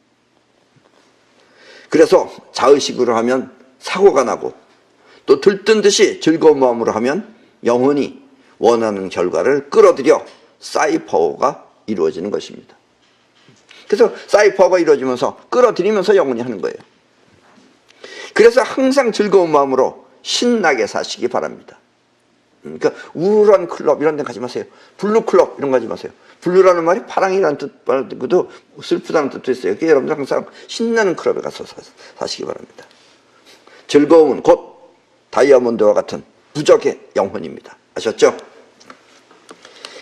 그래서 자의식으로 하면 사고가 나고 또 들뜬 듯이 즐거운 마음으로 하면 영혼이 원하는 결과를 끌어들여 사이퍼가 이루어지는 것입니다. 그래서 사이퍼가 이루어지면서 끌어들이면서 영혼이 하는 거예요. 그래서 항상 즐거운 마음으로 신나게 사시기 바랍니다. 그러니까 우울한 클럽 이런 데 가지 마세요. 블루 클럽 이런 거 가지 마세요. 블루라는 말이 파랑이라는 뜻도 슬프다는 뜻도 있어요. 그러니까 여러분들 항상 신나는 클럽에 가서 사시기 바랍니다. 즐거움은 곧 다이아몬드와 같은 부적의 영혼입니다. 아셨죠?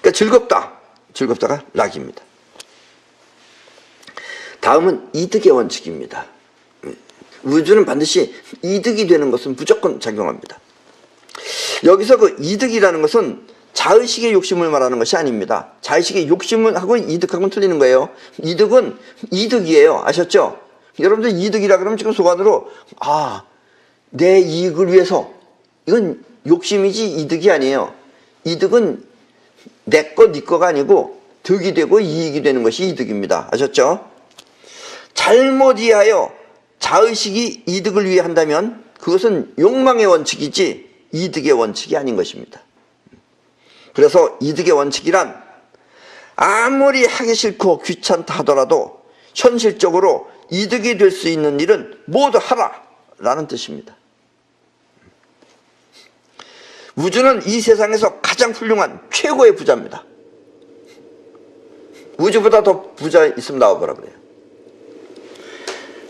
그러니까 즐겁다가 락입니다. 다음은 이득의 원칙입니다. 우주는 반드시 이득이 되는 것은 무조건 작용합니다. 여기서 그 이득이라는 것은 자의식의 욕심을 말하는 것이 아닙니다. 자의식의 욕심을 하고 이득하고는 틀리는 거예요. 이득은 이득이에요. 아셨죠? 여러분들 이득이라 그러면 지금 속안으로 내 이익을 위해서, 이건 욕심이지 이득이 아니에요. 이득은 내 거, 네 거가 아니고 득이 되고 이익이 되는 것이 이득입니다. 아셨죠? 잘못 이해하여 자의식이 이득을 위해 한다면 그것은 욕망의 원칙이지 이득의 원칙이 아닌 것입니다. 그래서 이득의 원칙이란 아무리 하기 싫고 귀찮다 하더라도 현실적으로 이득이 될 수 있는 일은 모두 하라 라는 뜻입니다. 우주는 이 세상에서 가장 훌륭한 최고의 부자입니다. 우주보다 더 부자 있으면 나와보라 그래요.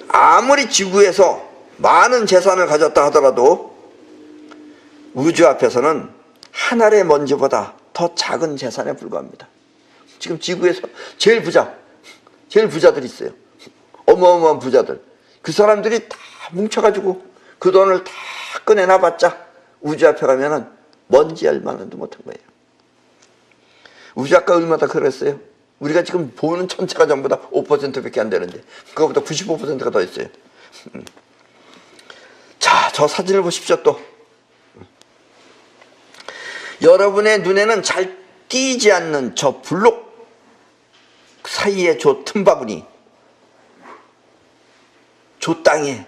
아무리 지구에서 많은 재산을 가졌다 하더라도 우주 앞에서는 한 알의 먼지보다 더 작은 재산에 불과합니다. 지금 지구에서 제일 부자들이 있어요. 어마어마한 부자들. 그 사람들이 다 뭉쳐가지고 그 돈을 다 꺼내놔봤자 우주 앞에 가면은 먼지 얼마나도 못한 거예요. 우주 아까 얼마나 그랬어요? 우리가 지금 보는 천체가 전부 다 5%밖에 안 되는데 그거보다 95%가 더 있어요. 자, 저 사진을 보십시오. 또 여러분의 눈에는 잘 띄지 않는 저 블록, 사이에 저 틈바구니, 저 땅에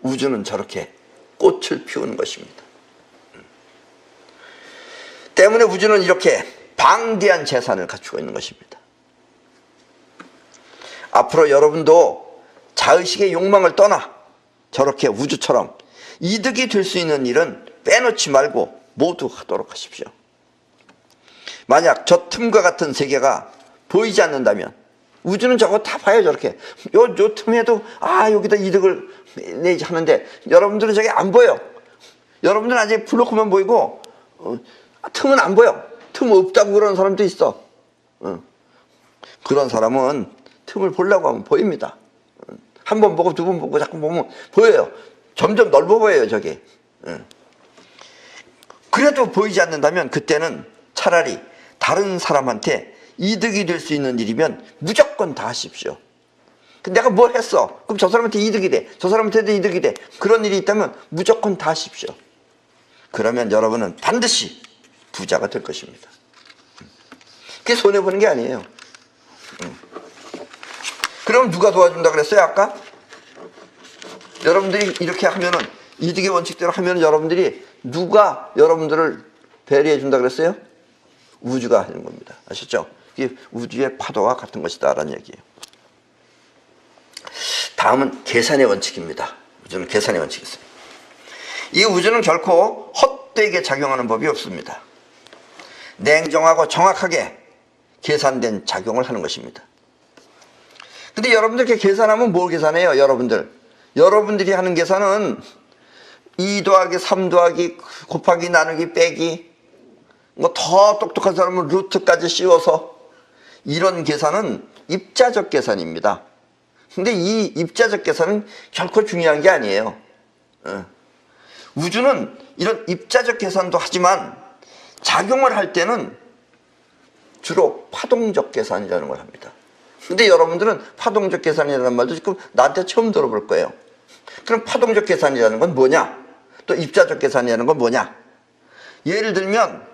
우주는 저렇게 꽃을 피우는 것입니다. 때문에 우주는 이렇게 방대한 재산을 갖추고 있는 것입니다. 앞으로 여러분도 자의식의 욕망을 떠나 저렇게 우주처럼 이득이 될 수 있는 일은 빼놓지 말고 모두 하도록 하십시오. 만약 저 틈과 같은 세계가 보이지 않는다면 우주는 저거 다 봐요. 저렇게 요 틈에도 여기다 이득을 내지 하는데 여러분들은 저게 안 보여. 여러분들은 아직 블로크만 보이고 틈은 안 보여. 틈 없다고 그러는 사람도 있어. 그런 사람은 틈을 보려고 하면 보입니다. 한 번 보고 두 번 보고 자꾸 보면 보여요. 점점 넓어 보여요, 저게. 그래도 보이지 않는다면 그때는 차라리 다른 사람한테 이득이 될 수 있는 일이면 무조건 다 하십시오. 내가 뭘 했어? 그럼 저 사람한테 이득이 돼. 저 사람한테도 이득이 돼. 그런 일이 있다면 무조건 다 하십시오. 그러면 여러분은 반드시 부자가 될 것입니다. 그게 손해보는 게 아니에요. 그럼 누가 도와준다 그랬어요, 아까? 여러분들이 이렇게 하면은, 이득의 원칙대로 하면 여러분들이 누가 여러분들을 배려해 준다 그랬어요? 우주가 하는 겁니다. 아셨죠? 이게 우주의 파도와 같은 것이다 라는 얘기예요. 다음은 계산의 원칙입니다. 우주는 계산의 원칙이 있어요. 이 우주는 결코 헛되게 작용하는 법이 없습니다. 냉정하고 정확하게 계산된 작용을 하는 것입니다. 근데 여러분들 이렇게 계산하면 뭘 계산해요? 여러분들이 하는 계산은 2 더하기 3 더하기 곱하기 나누기 빼기, 뭐 더 똑똑한 사람은 루트까지 씌워서, 이런 계산은 입자적 계산입니다. 근데 이 입자적 계산은 결코 중요한 게 아니에요. 우주는 이런 입자적 계산도 하지만 작용을 할 때는 주로 파동적 계산이라는 걸 합니다. 근데 여러분들은 파동적 계산이라는 말도 지금 나한테 처음 들어볼 거예요. 그럼 파동적 계산이라는 건 뭐냐? 또 입자적 계산이라는 건 뭐냐? 예를 들면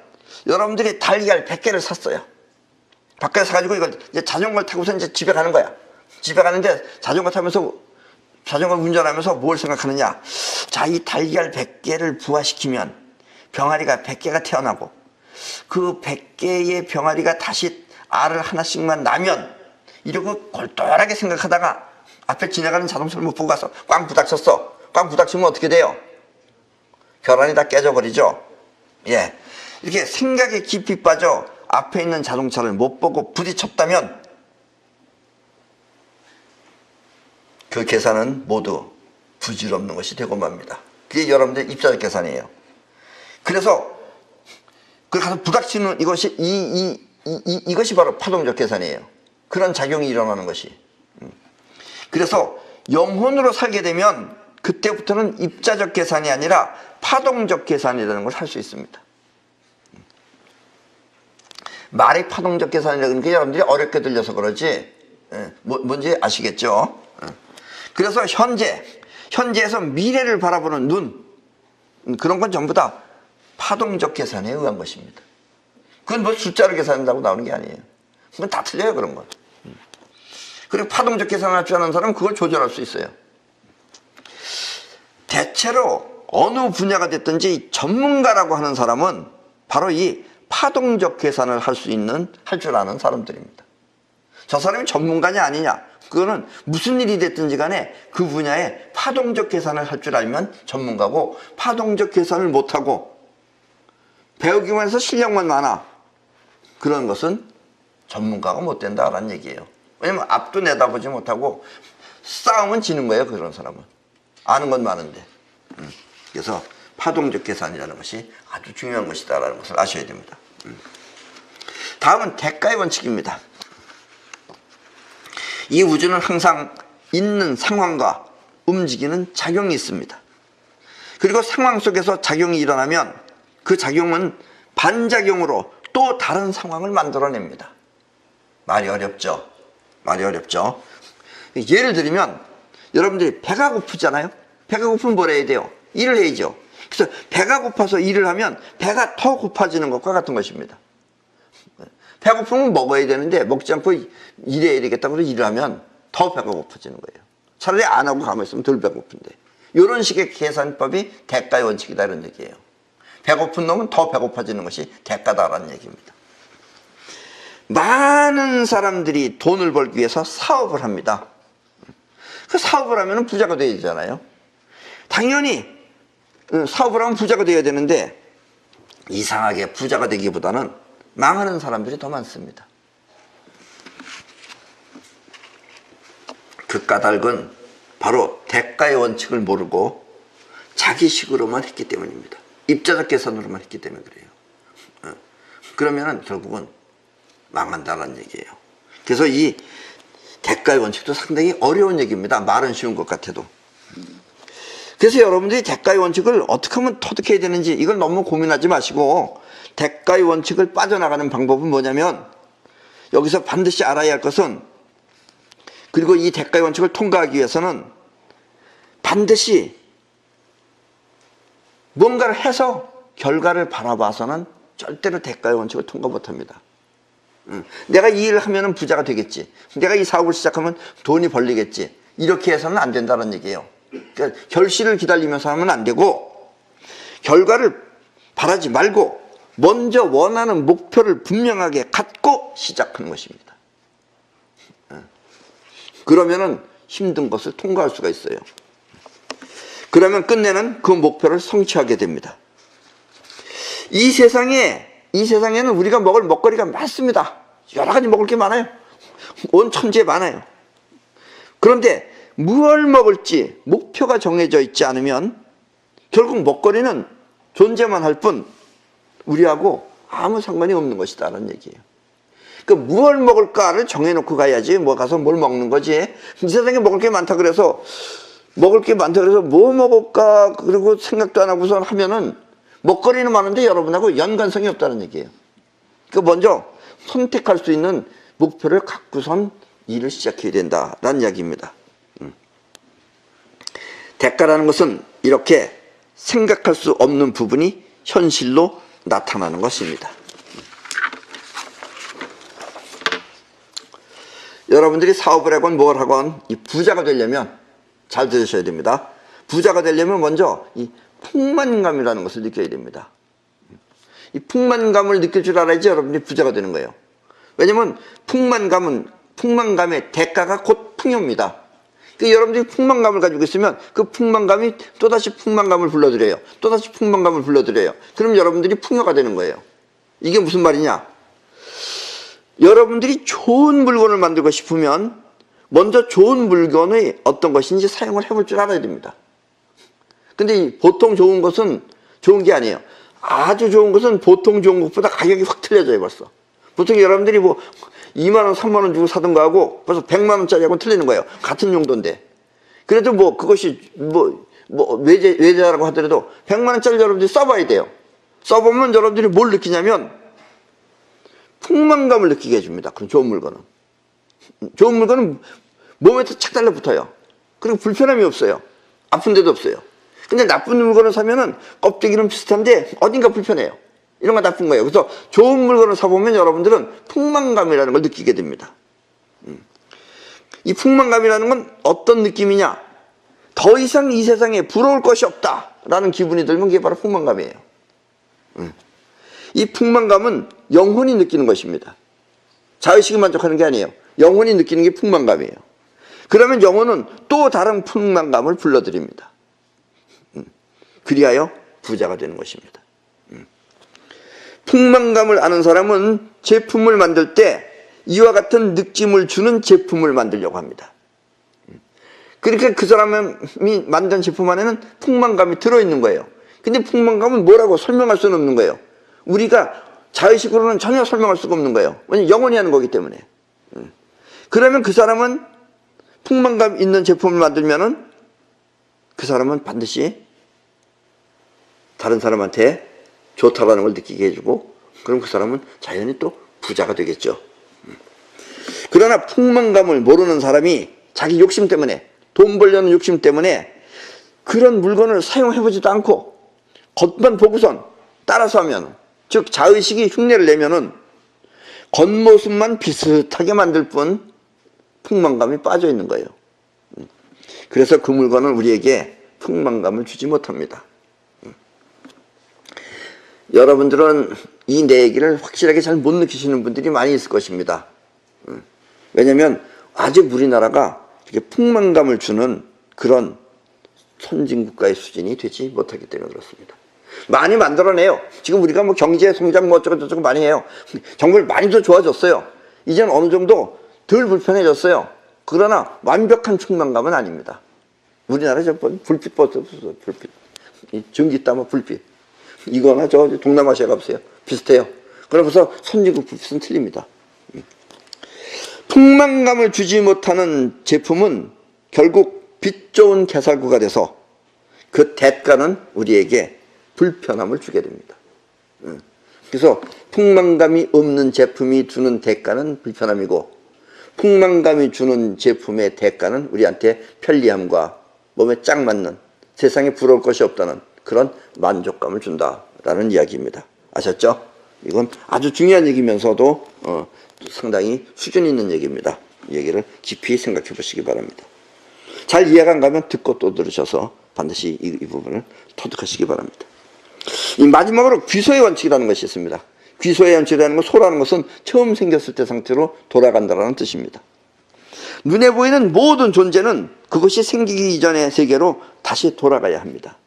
여러분들이 달걀 100개를 샀어요. 밖에 사가지고 이걸 이제 자전거를 타고서 이제 집에 가는 거야. 집에 가는데 자전거 타면서, 자전거 운전하면서 뭘 생각하느냐? 자, 이 달걀 100개를 부화시키면 병아리가 100개가 태어나고, 그 100개의 병아리가 다시 알을 하나씩만 나면, 이러고 골똘하게 생각하다가 앞에 지나가는 자동차를 못 보고 가서 꽝 부닥쳤어. 꽝 부닥치면 어떻게 돼요? 결안이 다 깨져버리죠. 예, 이렇게 생각에 깊이 빠져 앞에 있는 자동차를 못 보고 부딪혔다면 그 계산은 모두 부질없는 것이 되고 맙니다. 그게 여러분들의 입자적 계산이에요. 그래서 그 가서 부닥치는 이것이 이것이 바로 파동적 계산이에요. 그런 작용이 일어나는 것이. 그래서 영혼으로 살게 되면 그때부터는 입자적 계산이 아니라 파동적 계산이라는 걸 할 수 있습니다. 말이 파동적 계산이라는 게 여러분들이 어렵게 들려서 그러지, 뭔지 아시겠죠? 그래서 현재에서 미래를 바라보는 눈, 그런 건 전부 다 파동적 계산에 의한 것입니다. 그건 뭐 숫자로 계산한다고 나오는 게 아니에요. 그건 다 틀려요, 그런 건. 그리고 파동적 계산을 할 줄 아는 사람은 그걸 조절할 수 있어요. 대체로 어느 분야가 됐든지 전문가라고 하는 사람은 바로 이 파동적 계산을 할 줄 아는 사람들입니다. 저 사람이 전문가냐 아니냐, 그거는 무슨 일이 됐든지 간에 그 분야에 파동적 계산을 할 줄 알면 전문가고, 파동적 계산을 못하고 배우기만 해서 실력만 많아, 그런 것은 전문가가 못 된다라는 얘기예요. 왜냐면 앞도 내다보지 못하고 싸움은 지는 거예요, 그런 사람은. 아는 건 많은데. 그래서 파동적 계산이라는 것이 아주 중요한 것이다라는 것을 아셔야 됩니다. 다음은 대가의 원칙입니다. 이 우주는 항상 있는 상황과 움직이는 작용이 있습니다. 그리고 상황 속에서 작용이 일어나면 그 작용은 반작용으로 또 다른 상황을 만들어냅니다. 말이 어렵죠? 말이 어렵죠? 예를 들면 여러분들이 배가 고프잖아요? 배가 고프면 뭘 해야 돼요? 일을 해야죠. 그래서 배가 고파서 일을 하면 배가 더 고파지는 것과 같은 것입니다. 배고프면 먹어야 되는데 먹지 않고 일해야 되겠다고 일을 하면 더 배가 고파지는 거예요. 차라리 안 하고 가만히 있으면 덜 배고픈데. 이런 식의 계산법이 대가의 원칙이다 이런 얘기예요. 배고픈 놈은 더 배고파지는 것이 대가다라는 얘기입니다. 많은 사람들이 돈을 벌기 위해서 사업을 합니다. 그 사업을 하면 부자가 돼야 되잖아요. 당연히 사업을 하면 부자가 돼야 되는데 이상하게 부자가 되기보다는 망하는 사람들이 더 많습니다. 그 까닭은 바로 대가의 원칙을 모르고 자기식으로만 했기 때문입니다. 입자적 계산으로만 했기 때문에 그래요. 그러면은 결국은 망한다는 얘기예요. 그래서 이 대가의 원칙도 상당히 어려운 얘기입니다. 말은 쉬운 것 같아도. 그래서 여러분들이 대가의 원칙을 어떻게 하면 터득해야 되는지 이걸 너무 고민하지 마시고 대가의 원칙을 빠져나가는 방법은 뭐냐면 여기서 반드시 알아야 할 것은 그리고 이 대가의 원칙을 통과하기 위해서는 반드시 뭔가를 해서 결과를 바라봐서는 절대로 대가의 원칙을 통과 못합니다. 내가 이 일을 하면 부자가 되겠지. 내가 이 사업을 시작하면 돈이 벌리겠지. 이렇게 해서는 안 된다는 얘기예요. 그러니까 결실을 기다리면서 하면 안 되고 결과를 바라지 말고 먼저 원하는 목표를 분명하게 갖고 시작하는 것입니다. 그러면은 힘든 것을 통과할 수가 있어요. 그러면 끝내는 그 목표를 성취하게 됩니다. 이 세상에는 우리가 먹을 먹거리가 많습니다. 여러 가지 먹을 게 많아요. 온 천지에 많아요. 그런데 무엇을 먹을지 목표가 정해져 있지 않으면 결국 먹거리는 존재만 할 뿐 우리하고 아무 상관이 없는 것이다라는 얘기예요. 그러니까 무엇을 먹을까를 정해놓고 가야지 뭐 가서 뭘 먹는 거지. 이 세상에 먹을 게 많다 그래서 뭐 먹을까 그리고 생각도 안 하고선 하면은 먹거리는 많은데 여러분하고 연관성이 없다는 얘기예요. 그러니까 먼저 선택할 수 있는 목표를 갖고선 일을 시작해야 된다라는 이야기입니다. 대가라는 것은 이렇게 생각할 수 없는 부분이 현실로 나타나는 것입니다. 여러분들이 사업을 하건 뭘 하건 이 부자가 되려면 잘 들으셔야 됩니다. 부자가 되려면 먼저 이 풍만감이라는 것을 느껴야 됩니다. 이 풍만감을 느낄 줄 알아야지 여러분들이 부자가 되는 거예요. 왜냐면 풍만감의 대가가 곧 풍요입니다. 그러니까 여러분들이 풍만감을 가지고 있으면 그 풍만감이 또다시 풍만감을 불러들여요. 또다시 풍만감을 불러들여요. 그럼 여러분들이 풍요가 되는 거예요. 이게 무슨 말이냐? 여러분들이 좋은 물건을 만들고 싶으면 먼저 좋은 물건의 어떤 것인지 사용을 해볼 줄 알아야 됩니다. 근데 보통 좋은 것은 좋은 게 아니에요. 아주 좋은 것은 보통 좋은 것보다 가격이 확 틀려져요 벌써. 보통 여러분들이 뭐 2만원 3만원 주고 사던 거하고 벌써 100만원짜리하고는 틀리는 거예요. 같은 용도인데. 그래도 뭐 그것이 외제라고 하더라도 100만원짜리 여러분들이 써봐야 돼요. 써보면 여러분들이 뭘 느끼냐면 풍만감을 느끼게 해줍니다. 그럼 좋은 물건은 몸에서 착 달라붙어요. 그리고 불편함이 없어요. 아픈 데도 없어요. 근데 나쁜 물건을 사면은 껍데기는 비슷한데 어딘가 불편해요. 이런 거 나쁜 거예요. 그래서 좋은 물건을 사보면 여러분들은 풍만감이라는 걸 느끼게 됩니다. 이 풍만감이라는 건 어떤 느낌이냐? 더 이상 이 세상에 부러울 것이 없다라는 기분이 들면 그게 바로 풍만감이에요. 이 풍만감은 영혼이 느끼는 것입니다. 자의식이 만족하는 게 아니에요. 영혼이 느끼는 게 풍만감이에요. 그러면 영혼은 또 다른 풍만감을 불러들입니다. 그리하여 부자가 되는 것입니다. 풍만감을 아는 사람은 제품을 만들 때 이와 같은 느낌을 주는 제품을 만들려고 합니다. 그러니까 그 사람이 만든 제품 안에는 풍만감이 들어있는 거예요. 근데 풍만감은 뭐라고 설명할 수는 없는 거예요. 우리가 자의식으로는 전혀 설명할 수가 없는 거예요. 왜냐면 영원히 하는 거기 때문에. 그러면 그 사람은 풍만감 있는 제품을 만들면은 그 사람은 반드시 다른 사람한테 좋다라는 걸 느끼게 해주고 그럼 그 사람은 자연히 또 부자가 되겠죠. 그러나 풍만감을 모르는 사람이 자기 욕심 때문에 돈 벌려는 욕심 때문에 그런 물건을 사용해보지도 않고 겉만 보고선 따라서 하면 즉 자의식이 흉내를 내면은 겉모습만 비슷하게 만들 뿐 풍만감이 빠져 있는 거예요. 그래서 그 물건은 우리에게 풍만감을 주지 못합니다. 여러분들은 이 내 얘기를 확실하게 잘 못 느끼시는 분들이 많이 있을 것입니다. 왜냐하면 아직 우리나라가 이렇게 풍만감을 주는 그런 선진국가의 수준이 되지 못하기 때문에 그렇습니다. 많이 만들어내요. 지금 우리가 뭐 경제 성장 뭐 어쩌고 저쩌고 많이 해요. 정말 많이 더 좋아졌어요. 이제는 어느 정도 덜 불편해졌어요. 그러나 완벽한 충만감은 아닙니다. 우리나라 저 불빛 버튼, 불빛, 전기 따면 불빛. 이거나 저 동남아시아 가보세요. 비슷해요. 그러면서 선진국 불빛은 틀립니다. 풍만감을 주지 못하는 제품은 결국 빛 좋은 개살구가 돼서 그 대가는 우리에게 불편함을 주게 됩니다. 그래서 풍만감이 없는 제품이 주는 대가는 불편함이고, 풍만감이 주는 제품의 대가는 우리한테 편리함과 몸에 짝 맞는, 세상에 부러울 것이 없다는 그런 만족감을 준다라는 이야기입니다. 아셨죠? 이건 아주 중요한 얘기면서도 상당히 수준 있는 얘기입니다. 이 얘기를 깊이 생각해 보시기 바랍니다. 잘 이해가 안 가면 듣고 또 들으셔서 반드시 이 부분을 터득하시기 바랍니다. 이 마지막으로 귀소의 원칙이라는 것이 있습니다. 귀소의 원칙이라는 건, 소라는 것은 처음 생겼을 때 상태로 돌아간다는 뜻입니다. 눈에 보이는 모든 존재는 그것이 생기기 이전의 세계로 다시 돌아가야 합니다.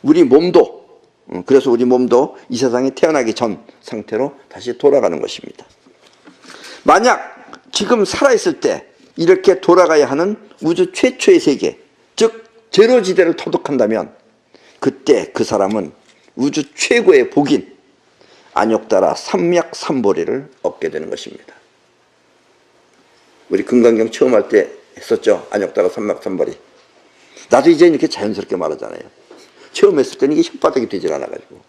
우리 몸도, 그래서 우리 몸도 이 세상에 태어나기 전 상태로 다시 돌아가는 것입니다. 만약 지금 살아있을 때 이렇게 돌아가야 하는 우주 최초의 세계, 즉 제로지대를 터득한다면 그때 그 사람은 우주 최고의 복인 안욕달아 삼맥삼보리를 얻게 되는 것입니다. 우리 금강경 처음 할 때 했었죠. 안욕달아 삼맥삼보리. 나도 이제 이렇게 자연스럽게 말하잖아요. 처음 했을 때는 이게 혓바닥이 되질 않아가지고.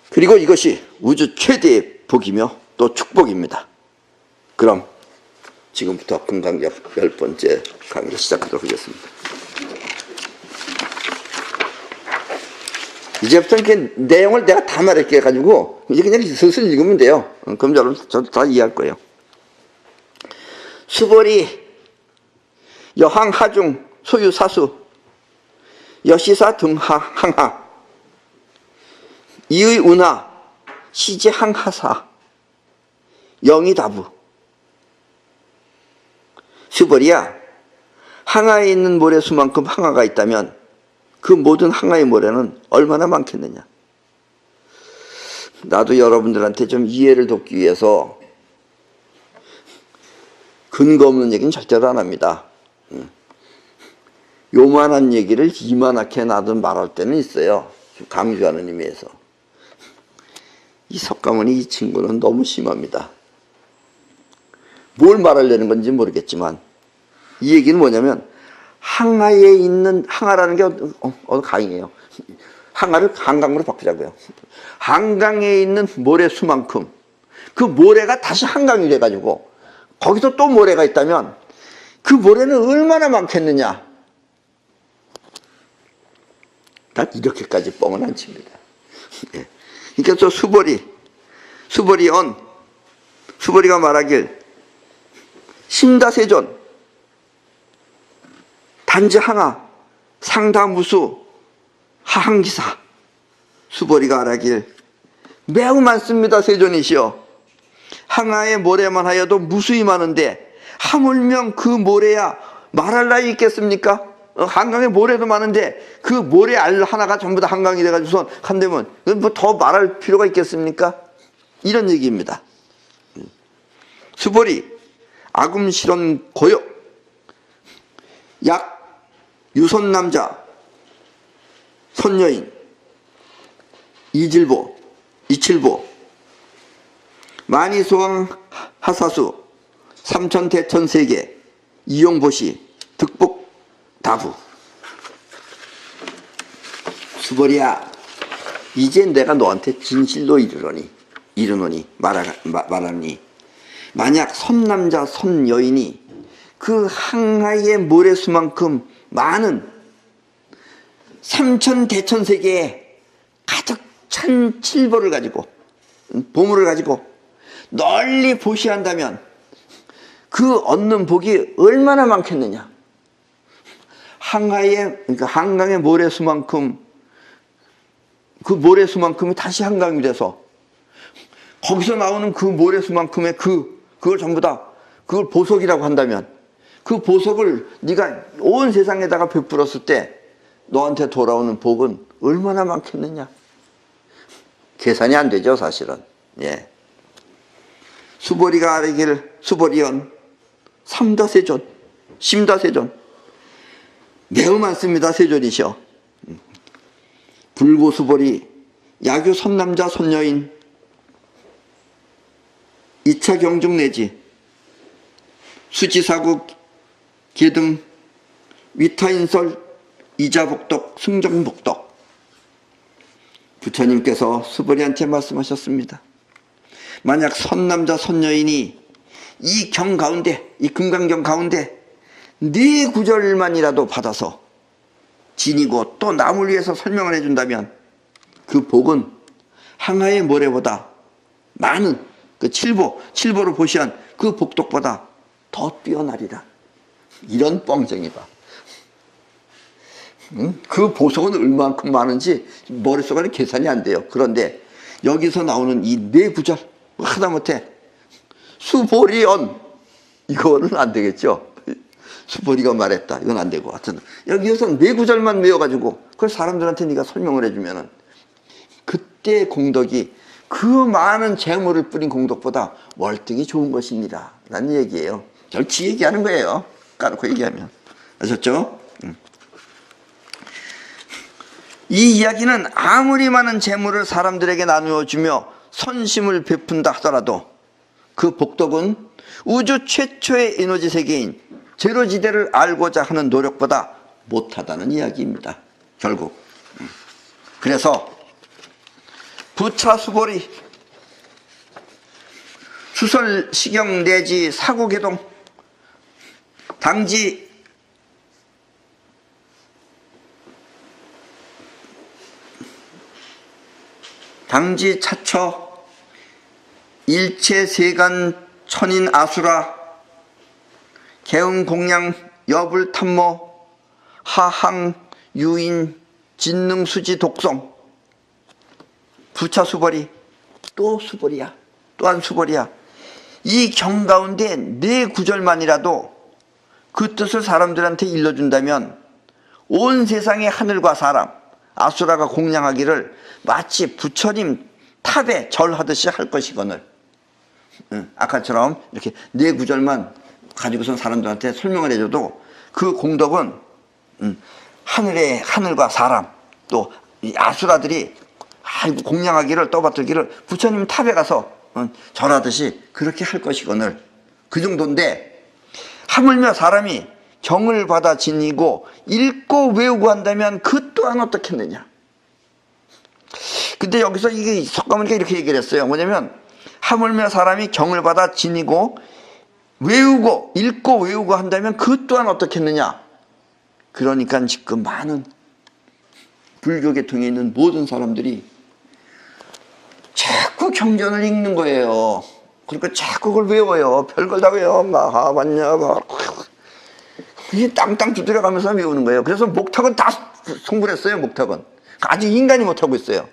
그리고 이것이 우주 최대의 복이며 또 축복입니다. 그럼 지금부터 금강경 10번째 강의 시작하도록 하겠습니다. 이제부터 이렇게 내용을 내가 다 말할게 해가지고 이제 그냥 슬슬 읽으면 돼요. 그럼 저도 다 이해할 거예요. 수보리 여항 하중 소유 사수 여시사 등하 항하 이의 운하 시제 항하사 영이다부. 수보리야, 항하에 있는 모래수만큼 항하가 있다면 그 모든 항하의 모래는 얼마나 많겠느냐. 나도 여러분들한테 좀 이해를 돕기 위해서 근거 없는 얘기는 절대로 안 합니다. 요만한 얘기를 이만하게 나도 말할 때는 있어요. 강조하는 의미에서. 이 석가모니 이 친구는 너무 심합니다. 뭘 말하려는 건지 모르겠지만 이 얘기는 뭐냐면, 항하에 있는, 항하라는 게 강이에요. 항하를 한강으로 바꾸자고요. 한강에 있는 모래 수만큼 그 모래가 다시 한강이 돼가지고 거기서 또 모래가 있다면 그 모래는 얼마나 많겠느냐. 난 이렇게까지 뻥은 안 칩니다. 그러니까 저 수보리가 말하길 심다세존 단지 항하 상다무수 하항기사. 수보리가 말하길 매우 많습니다. 세존이시여. 항하의 모래만 하여도 무수히 많은데 하물며 그 모래야 말할 나위 있겠습니까? 한강에 모래도 많은데 그 모래 알 하나가 전부 다 한강이 돼가지고선 한다면 뭐 더 말할 필요가 있겠습니까? 이런 얘기입니다. 수보리 아금실원 고요 약 유손남자 선여인 이질보 이칠보 만이소왕 하사수 삼천대천세계 이용보시 득복 다부. 수보리야, 이제 내가 너한테 진실로 이르노니 말하니 만약 선남자 선여인이 그 항하의 모래수만큼 많은 삼천대천세계에 가득 찬 칠보를 가지고 보물을 가지고 널리 보시한다면 그 얻는 복이 얼마나 많겠느냐. 그러니까 한강의 모래수만큼, 그 모래수만큼이 다시 한강이 돼서 거기서 나오는 그 모래수만큼의 그걸 전부 다 그걸 보석이라고 한다면 그 보석을 네가 온 세상에다가 베풀었을 때 너한테 돌아오는 복은 얼마나 많겠느냐. 계산이 안 되죠, 사실은. 예. 수보리가 아뢰기를 수보리언 삼다세존 심다세존 매우 많습니다. 세존이셔. 불고수보리 야교 선남자 선여인 2차 경중 내지 수지사국 계등 위타인설 이자복덕 승정복덕. 부처님께서 수보리한테 말씀하셨습니다. 만약 선남자 선여인이 이 경 가운데, 이 금강경 가운데 네 구절만이라도 받아서 지니고 또 남을 위해서 설명을 해준다면 그 복은 항아의 모래보다 많은 그 칠보로 보시한 그 복덕보다 더 뛰어나리라. 이런 뻥쟁이다. 그 보석은 얼마만큼 많은지 머릿속에 계산이 안 돼요. 그런데 여기서 나오는 이 네 구절 하다못해 수보리언 이거는 안 되겠죠. 수보리가 말했다 이건 안 되고 하여튼 여기서 네 구절만 외워가지고 그걸 사람들한테 네가 설명을 해주면은 그때 공덕이 그 많은 재물을 뿌린 공덕보다 월등히 좋은 것입니다 라는 얘기예요. 절치 얘기하는 거예요. 까놓고 얘기하면. 아셨죠? 이 이야기는 아무리 많은 재물을 사람들에게 나누어 주며 선심을 베푼다 하더라도 그 복덕은 우주 최초의 에너지 세계인 제로지대를 알고자 하는 노력보다 못하다는 이야기입니다. 결국. 그래서 부차수보리 수설시경 내지 사고개동 당지 차처 일체세간 천인 아수라 개응공양 여불탐모 하항 유인 진능수지 독성 부차수보리 또 수보리야 또한 수보리야. 이 경 가운데 네 구절만이라도 그 뜻을 사람들한테 일러준다면 온 세상의 하늘과 사람 아수라가 공양하기를 마치 부처님 탑에 절하듯이 할 것이거늘. 아까처럼 이렇게 네 구절만 가지고선 사람들한테 설명을 해줘도 그 공덕은 하늘과 사람 또 아수라들이 공양하기를 떠받들기를 부처님 탑에 가서 절하듯이 그렇게 할 것이거늘. 그 정도인데 하물며 사람이 경을 받아 지니고 읽고 외우고 한다면 그 또한 어떻겠느냐. 근데 여기서 이게 석가모니가 이렇게 얘기를 했어요. 뭐냐면 하물며 사람이 경을 받아 지니고 외우고 읽고 외우고 한다면 그 또한 어떻겠느냐. 그러니까 지금 많은 불교 계통에 있는 모든 사람들이 자꾸 경전을 읽는 거예요. 그러니까 자꾸 그걸 외워요. 별걸 다 외워. 마하반야가 이게 땅땅 두드려가면서 외우는 거예요. 그래서 목탁은 다 송불했어요. 목탁은 아직 인간이 못하고 있어요.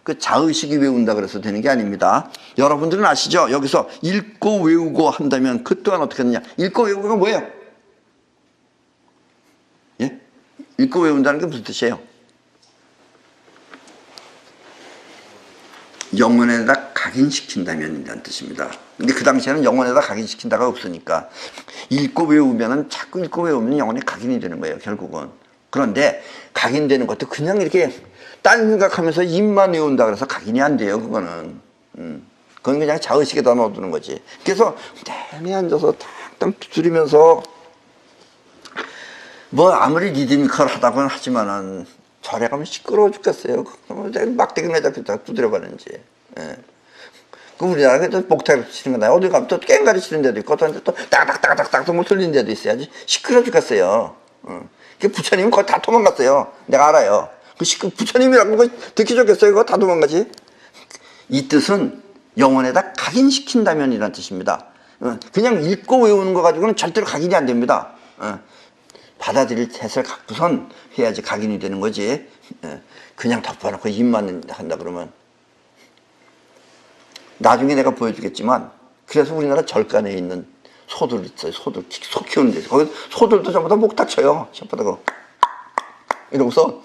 그 자의식이 외운다 그래서 되는 게 아닙니다. 여러분들은 아시죠? 여기서 읽고 외우고 한다면 그 또한 어떻게 하느냐. 읽고 외우고가 뭐예요? 예? 읽고 외운다는 게 무슨 뜻이에요? 영혼에다 각인시킨다면 이라는 뜻입니다. 근데 그 당시에는 영혼에다 각인시킨다가 없으니까 읽고 외우면은 자꾸 읽고 외우면 영혼이 각인이 되는 거예요, 결국은. 그런데 각인되는 것도 그냥 이렇게 딴 생각하면서 입만 외운다 그래서 각인이 안 돼요, 그거는. 그건 그냥 자의식에다 넣어두는 거지. 그래서 내내 앉아서 탁탁 두드리면서 뭐 아무리 리드미컬하다고는 하지만은 절에 가면 시끄러워 죽겠어요. 막대기 내잡혔다 두드려봤는지. 예. 그 우리나라가 목탁 치는 거나 어디 가면 또 깽가리 치는 데도 있고 또 딱딱딱딱딱 뭐 틀린 데도 있어야지 시끄러워 죽겠어요. 그 부처님은 거의 다 도망갔어요. 내가 알아요. 그 부처님이라고 거 듣기 좋겠어요. 그거 다 도망가지. 이 뜻은 영혼에다 각인시킨다면 이란 뜻입니다. 그냥 읽고 외우는 거 가지고는 절대로 각인이 안 됩니다. 받아들일 태세를 갖고선 해야지 각인이 되는 거지. 그냥 덮어놓고 입만 한다 그러면. 나중에 내가 보여주겠지만, 그래서 우리나라 절간에 있는 소들 있어요. 소들, 소 키우는 데서. 거기 소들도 전부 다 목 다쳐요. 혓바닥으로. 이러고서.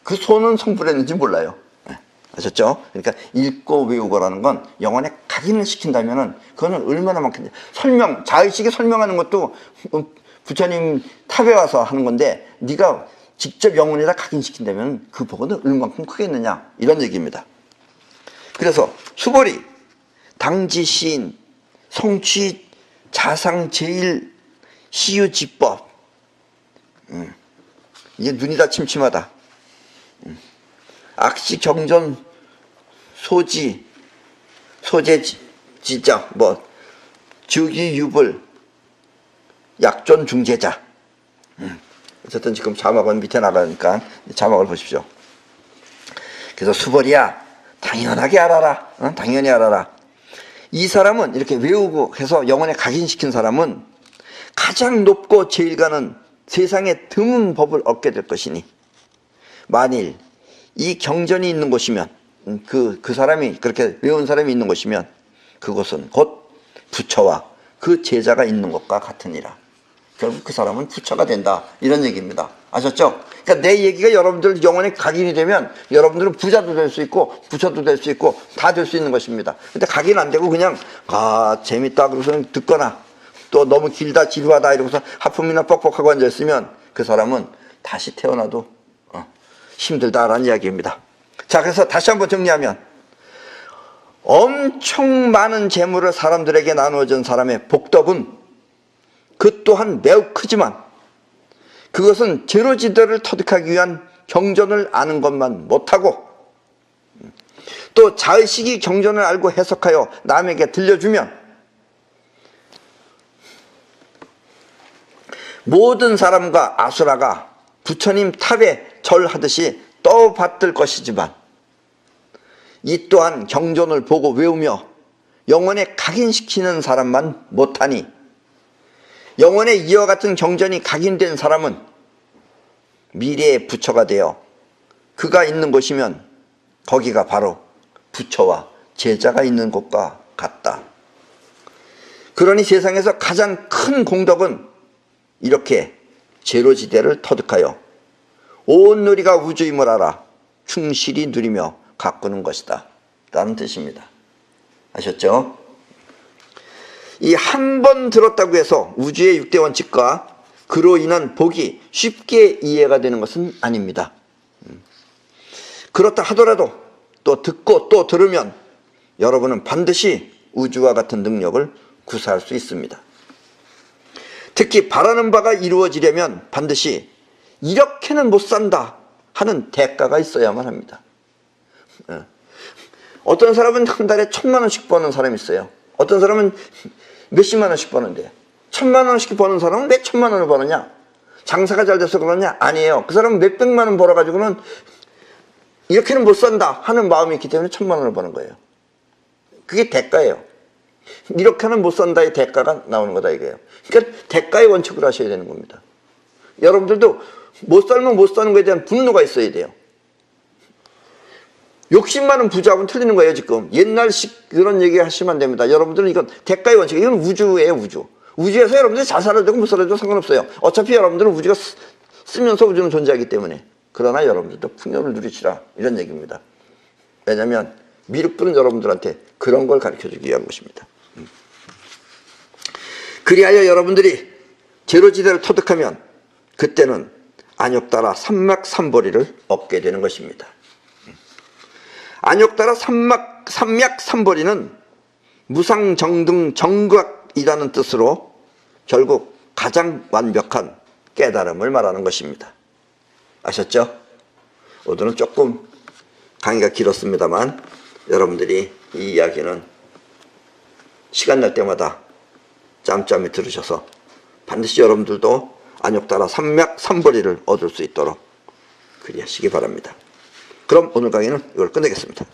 그 소는 성불했는지 몰라요. 아셨죠? 그러니까 읽고 외우고라는 건 영혼에 각인을 시킨다면은 그거는 얼마나 많겠냐. 자의식에 설명하는 것도 부처님 탑에 와서 하는 건데 네가 직접 영혼에다 각인시킨다면 그 복은 얼만큼 크겠느냐 이런 얘기입니다. 그래서 수벌이 당지 시인 성취 자상 제일 시유지법 이게 눈이 다 침침하다. 악시 경전 소지 소재 지적 주기 유불 약존 중재자. 어쨌든 지금 자막은 밑에 나가니까 자막을 보십시오. 그래서 수벌이야 당연하게 알아라. 당연히 알아라. 이 사람은 이렇게 외우고 해서 영혼에 각인시킨 사람은 가장 높고 제일 가는 세상에 드문 법을 얻게 될 것이니 만일 이 경전이 있는 곳이면 그 사람이 그렇게 외운 사람이 있는 곳이면 그곳은 곧 부처와 그 제자가 있는 것과 같으니라. 결국 그 사람은 부처가 된다 이런 얘기입니다. 아셨죠? 그러니까 내 얘기가 여러분들 영혼에 각인이 되면 여러분들은 부자도 될 수 있고 부처도 될 수 있고 다 될 수 있는 것입니다. 근데 각인 안 되고 그냥 재밌다 그러고서 듣거나 또 너무 길다 지루하다 이러고서 하품이나 뻑뻑하고 앉아있으면 그 사람은 다시 태어나도 힘들다라는 이야기입니다. 자, 그래서 다시 한번 정리하면 엄청 많은 재물을 사람들에게 나누어준 사람의 복덕은 그 또한 매우 크지만 그것은 제로지대를 터득하기 위한 경전을 아는 것만 못하고 또 자의식이 경전을 알고 해석하여 남에게 들려주면 모든 사람과 아수라가 부처님 탑에 절하듯이 떠받들 것이지만 이 또한 경전을 보고 외우며 영혼에 각인시키는 사람만 못하니 영혼에 이와 같은 경전이 각인된 사람은 미래의 부처가 되어 그가 있는 곳이면 거기가 바로 부처와 제자가 있는 곳과 같다. 그러니 세상에서 가장 큰 공덕은 이렇게 제로지대를 터득하여 온 누리가 우주임을 알아 충실히 누리며 가꾸는 것이다 라는 뜻입니다. 아셨죠? 이 한 번 들었다고 해서 우주의 6대 원칙과 그로 인한 복이 쉽게 이해가 되는 것은 아닙니다. 그렇다 하더라도 또 듣고 또 들으면 여러분은 반드시 우주와 같은 능력을 구사할 수 있습니다. 특히 바라는 바가 이루어지려면 반드시 이렇게는 못 산다 하는 대가가 있어야만 합니다. 어떤 사람은 한 달에 1,000만 원씩 버는 사람이 있어요. 어떤 사람은 몇십만 원씩 버는데 1,000만 원씩 버는 사람은 왜 1,000만 원을 버느냐? 장사가 잘 돼서 그러냐? 아니에요. 그 사람은 몇백만 원 벌어가지고는 이렇게는 못 산다 하는 마음이 있기 때문에 1,000만 원을 버는 거예요. 그게 대가예요. 이렇게는 못 산다의 대가가 나오는 거다 이거예요. 그러니까 대가의 원칙으로 하셔야 되는 겁니다. 여러분들도 못 살면 못 사는 것에 대한 분노가 있어야 돼요. 욕심 많은 부자하고는 틀리는 거예요 지금. 옛날식 그런 얘기 하시면 안 됩니다. 여러분들은 이건 대가의 원칙, 이건 우주예요. 우주에서 여러분들이 잘 살아도 되고 못 살아도 되고 상관없어요. 어차피 여러분들은 우주가 쓰면서 우주는 존재하기 때문에. 그러나 여러분들도 풍요를 누리시라 이런 얘기입니다. 왜냐하면 미륵불은 여러분들한테 그런 걸 가르쳐주기 위한 것입니다. 그리하여 여러분들이 제로지대를 터득하면 그때는 안욕따라 삼맥삼보리를 얻게 되는 것입니다. 안욕따라 삼맥삼보리는 무상정등 정각이라는 뜻으로 결국 가장 완벽한 깨달음을 말하는 것입니다. 아셨죠? 오늘은 조금 강의가 길었습니다만 여러분들이 이 이야기는 시간 날 때마다 짬짬이 들으셔서 반드시 여러분들도 안욕따라 삼맥 삼벌이를 얻을 수 있도록 그리하시기 바랍니다. 그럼 오늘 강의는 이걸 끝내겠습니다.